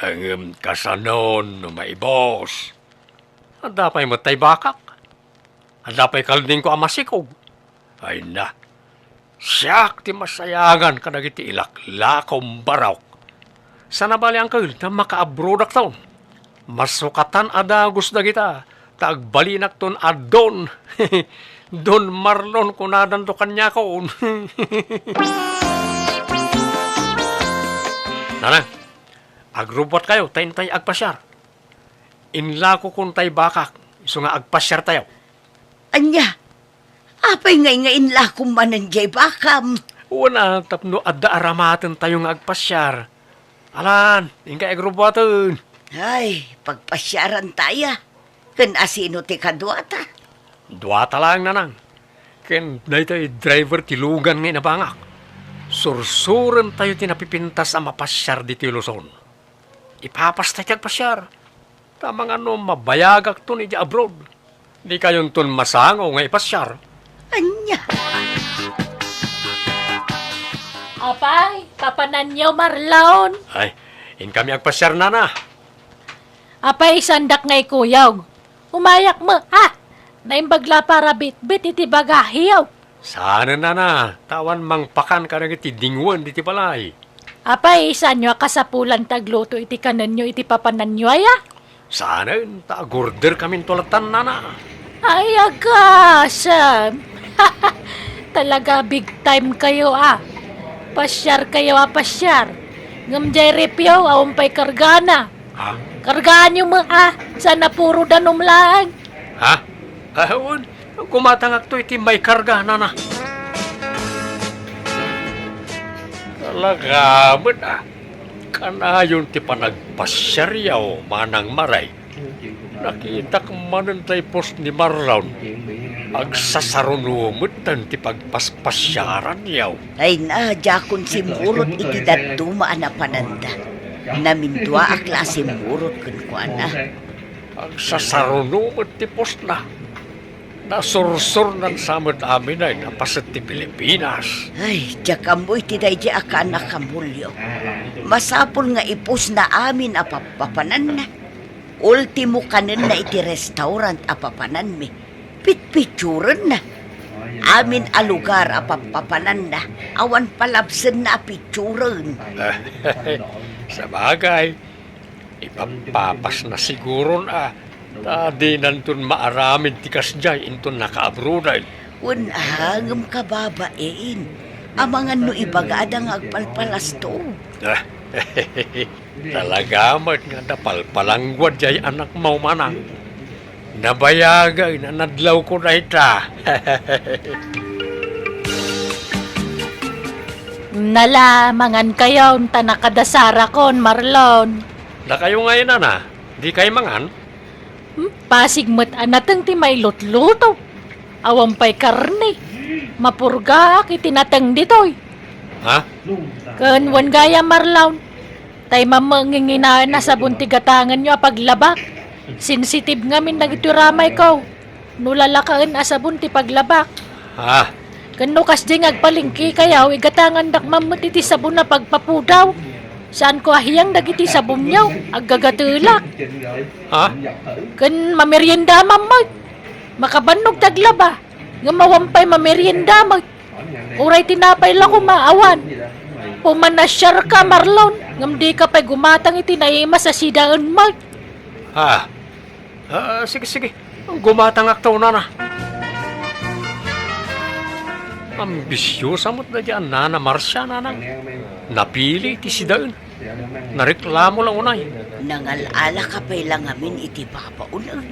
Ang kasanon no maibos. Anda pa'y matay bakak. Anda pa'y kalding ko amasikog. Ay na. Siyak ti masayangan ka nagiti ilaklakom barawk. Sana bali angkal na makaabrodak taon. Masukatan ada gusto kita. Tagbalinak ton adon. Don Marlon kunadan to kanya ko. Nanang, agrubot kayo, tayo agpasyar. Inla ko kung tayo bakak, iso nga agpasyar tayo. Anya, apay ngay inla kung mananjay bakam. Una, tapno adda aramatan tayo nga agpasyar. Alan, ingka agrubotan. Ay, pagpasyaran taya. Kan asino ti kadwata. Duwata lang nanang. Ken dahi tayo driver ti lugan nga inabangak. Sursuran tayo tinapipintas ang mapasyar di ti Luzon. Ipapas tayo agpasyar. Tamang ano, mabayagak to ni di abroad. Di kayon ton masangaw nga ipasyar. Anya, Apay, papanan niyo Marlon. Ay, in kami agpasyar na. Apay, sandak ngay kuyaw. Umayak mo, ha? Naimbagla para bit-bit iti bagahiyaw. Sana na. Tawan mang pakan ka nang iti dingwan di ti balay. Apay, isa nyo kasapulan tagluto iti kanan nyo iti papanan nyo aya? Sana ta-order kami tulatan na. Ay, agasam. Talaga big time kayo, ah. Pasyar kayo, pasyar. Ngamjay repyaw, awampay kargana. Ha? Kargaan nyo mo, sana puro danom lang. Ha? Ahon, kumatangak to iti may karga na. Talaga, kanayon ti panagpasyaryaw manang maray. Nakita ka manantay post ni Marlon. Agsasarunumutan ti pagpaspasyaran yaw. ay na, jakon si murot iti daduma na pananda. Namindwa a klase murot kun kuana. Agsasarunumut ti post na. Nasursur ng samot amin ay napasat ti Pilipinas. Ay, jakamoy ti daydi aka nakamulyo. Masapol nga ipos na amin apapapanan na. Ultimo kanin na iti restaurant apapanan mi. Pitpituran na. Amin a lugar apapapanan na. Awan palabsen na pituran. Sa bagay, ipapapas na siguro na. Tadi nantun maaramid ti kasjay intun nakaabruday. Unhangam kababain. Amangan no ibagadang agpalpalas to. Talagamat nga napalpalangwad jay anak mau manang. Nabayagay na nadlaw ko na ita. Nalamangan kayo, tanakadasara kon, Marlon. Na kayo ngayon na, di kayo mangan? Pasigmat anatang ti may lutluto. Awampay karne. Mapurga itinatang ditoy. Ha? Kanwan gaya Marlon. Tay mamangingina na sa buntigatangan nyo paglabak. Sensitive nga min nagituramay ko. nulalakaan asabon ti paglabak. Ha? Kano kas di ngagpalingki kayaw, igatangan dak mamut iti sabon na pagpapudaw. Saan ko ahiyang dagiti sabon niyaw, aggagatulak. Ha? Kan mamerienda mamot. Makabanog taglaba. Nga mawampay mamerienda mo. Uray tinapay lang kumaawan. Pumanasyar ka, Marlon. Ngam di ka pa'y gumatang itinaima sa sidaan mo. Ha? Sige. Gumatangak taon na. Ambisyosa mo't na dyan, Nana Marcia, nanang. Napili iti sidain. Nareklamo lang unay. Nangalala ka pa'y lang amin iti papaunan.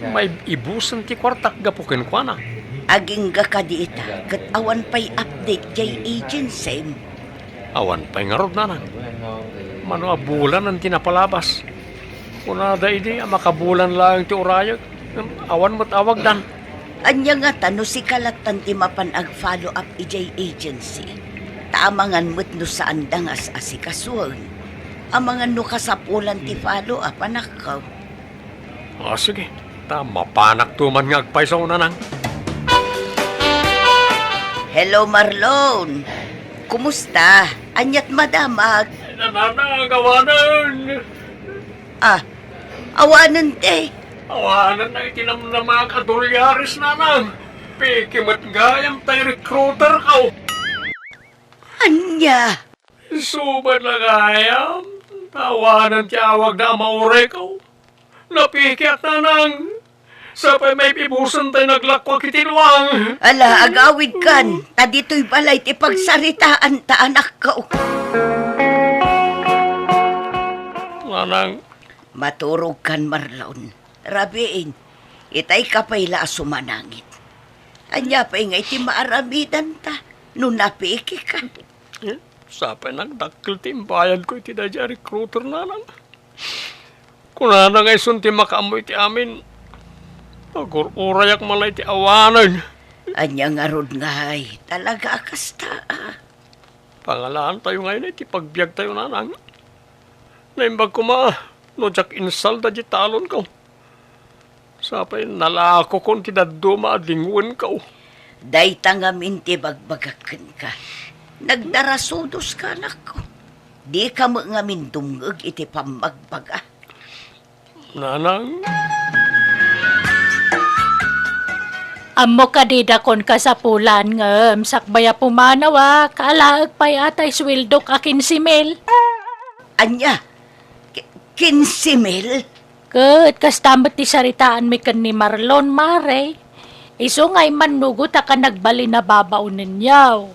May ibusan ti kwartak gapukin ko na. Aging ka di ita, kat awan pa'y update jay agency. Awan pa'y nga rod, nanang. Mano abulan ang tinapalabas. Kunada idi, makabulan lang ti urayag. Awan mo't awag dan. Anya nga tano si kalatan ti mapan ag-follow up ijay agency. Taamangan mo't no saan dangas asikasuan. Amangan no kasapulan ti follow up anak ko. Sige. Mapanak tuman nga agpay sa una nang. Hello Marlon. Kumusta? Anyat madamag. Nananagawanan. Awanan te. Awanan na itinam na mga kadulyaris nanang. Pikimat gayam tayo recruiter ka. Anya. Suman na gayam. Tawanan ti awag na maure ka. Napikiat nanang. Sapay may pibusan tayo naglakwag itinwang. Ala, agawid kan. Ta dito'y balay ti pagsaritaan ta anak ko. Nanang. Maturog kan Marlon. Rabiin, itay ka pa'y sumanangit. Anya pa'y nga iti maaramidan ta. Nung napiki ka. Sapay nagdakil timbayad ko iti dadya recruiter nanang. Kung nanang ay sunti makaamoy iti amin, agururayak malay iti awanan. Anya nga rod nga ay, talaga akas ta. Pangalaan tayo ngayon iti pagbiag tayo nanang. Naimbag ko no jak insal da di talon ko. Sapay nalako kon ti daduma adinguan ko. Dayta nga minti bagbagakan ka. Nagdarasudos ka anak ko. Di ka mo nga mindumgag iti pamagbaga. Nanang. Amo ka didakon ka sa pulan ngam. Sakbaya pumanawa, kaalaag pa'y atay swildok akin si Mel. Anya, 15,000? Kat, kastamot ti saritaan mi kan ni Marlon, mare. Iso nga'y manugot ka nagbali na babaunin yaw.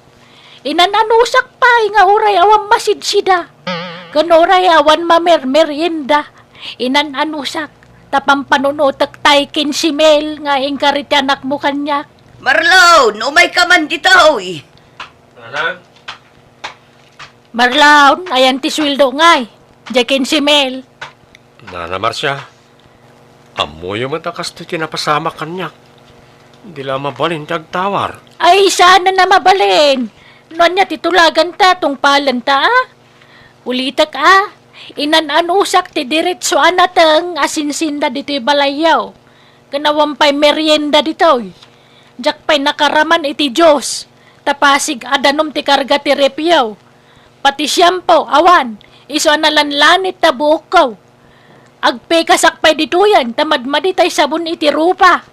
Inananusak pa, nga uray awan masidsida. Kan uray awan mamermerienda. Inananusak, tapang panunutak tay kinsimel, nga ingkarit anak mo kanyak. Marlon, umay ka man dito, oy. Nanang. Marlon, ayan ti swildo nga'y. Diya kinsimel. Nana Marcia, amoy yung matakas to tinapasama kanyak. Hindi lang mabalin tagtawar. Ay, sana na mabalin. Noon niya titulagan ta, tong palan ta, Ulitak inananusak ti diretso anatang asinsinda dito'y balayaw. Kanawampay merienda dito'y. Jak pa'y nakaraman iti Diyos. Tapasig adanom ti karga ti repyaw. Pati siyampo, awan, iso analanlanit ta bukaw. Agpe kasakpay ditoyan, tamadmadi tay sabon iti rupa.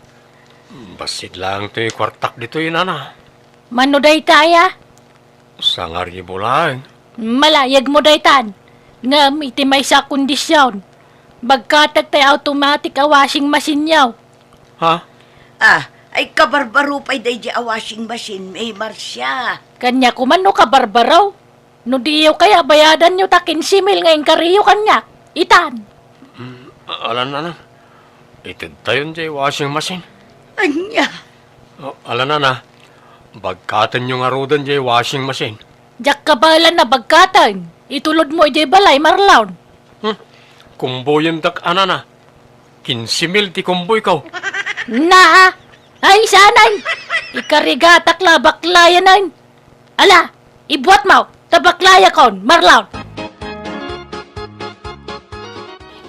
Basid lang to'y kwartak dito'y nana. Manuday taya, Sangarye bulang. malayag mo daytan. Ngam iti may sa kondisyon. Bagkatag tay automatic a washing machine yaw. Ha? Ay kabarbaro pa'y day di a washing machine, may Marcia. Kanya kumano ka barbaraw. No diyo kaya bayadan nyo takin simil ngayon kariyo kanya. Itan. Alan na. Itid tayon jay washing machine. Anya? Alan na. Bagkatan yung arudan jay washing machine. Jak kabalan na bagkatan. Itulod mo ijay balay marlawn. Kumboy yung dak anana. 15,000 ti kumboy ko. Na! Ay sanay! Ikarigatak la baklayanan. Ala! Ibuat mo! Tabaklaya kon, marlawn.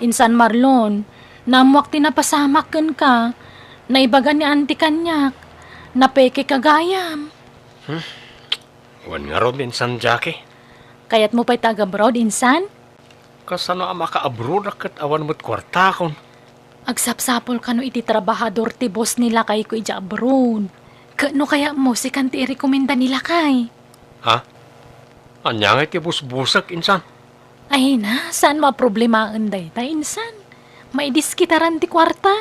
Insan Marlon, namuak tinapasamak ka. naibaga ni auntie kanyak. Napeke kagayam. Wan nga ron insan, Jackie. Kayat mo pa'y taga-abroad, insan? Kasano ang maka-abroad akat awan mo't kwarta kon. Agsapsapol ka no iti trabahador ti boss nila kay ko ija abroad. Kano kaya mo si kanti i-rekomenda nila kay? Ha? Anya nga iti busbusak, insan. Ay na, saan maproblemaan day ta, insan? Maidiskitaran ti kwarta.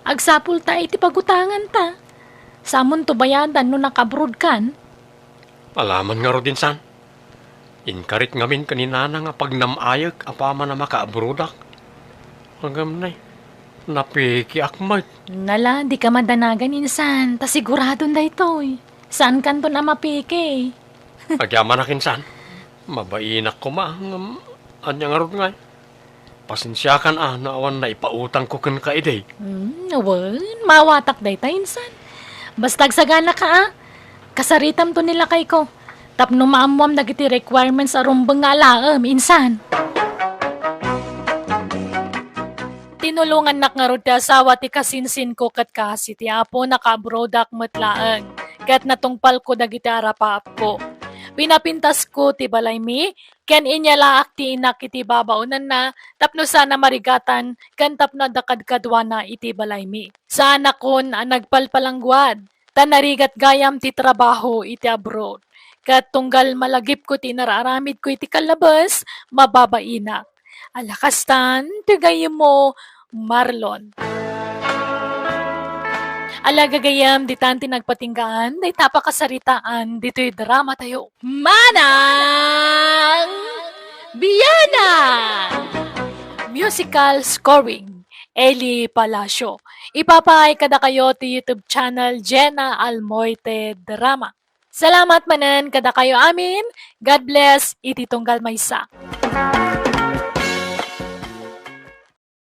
Agsapol ta iti pagutangan ta. Samon to bayadan no nakabroad kan? Alaman nga ron insan. Inkarit ngamin kanina na nga pagnamayag apama na maka-abroad ak. Hanggang na napiki akmat. Nala, di ka madanagan, insan. Ta siguradon day toy. Saan kanto na mapike? Agyaman na kinsan. Mabainak ko anya nga ron nga. Pasensyakan na awan na ipautang ko kan kaiday. Awan, mawatak day ta, insan. Basta agsagana ka Kasaritam to nila kay ko. Tapno maamuam dagiti requirements arumbang nga alaam, insan. Tinulungan nak nga rod ti asawa ti kasinsin ko kat kasi ti apo nakabrodak matlaang. Kat natungpal ko dagiti arapaap ko. Pinapintas ko ti balay mi, ken inyalaak ti inak iti babaunan na, tapno sana marigatan, kan tapno dakadkadwa na iti balay mi. Sana kon nagpalpalangguad, tanarigat gayam ti trabaho iti abroad. Kat tunggal malagip ko ti nararamid ko iti kalabas, mababainak. Alakastan, tigay mo, Marlon. Alagagayam, di tanti nagpatinggaan, di tapakasaritaan, dito'y drama tayo. Manang Biyana! Musical scoring, Eli Palacio. Ipapay kada kayo ti YouTube channel Jenna Almoite Drama. Salamat manan kada kayo amin. God bless, iti tunggal maysa.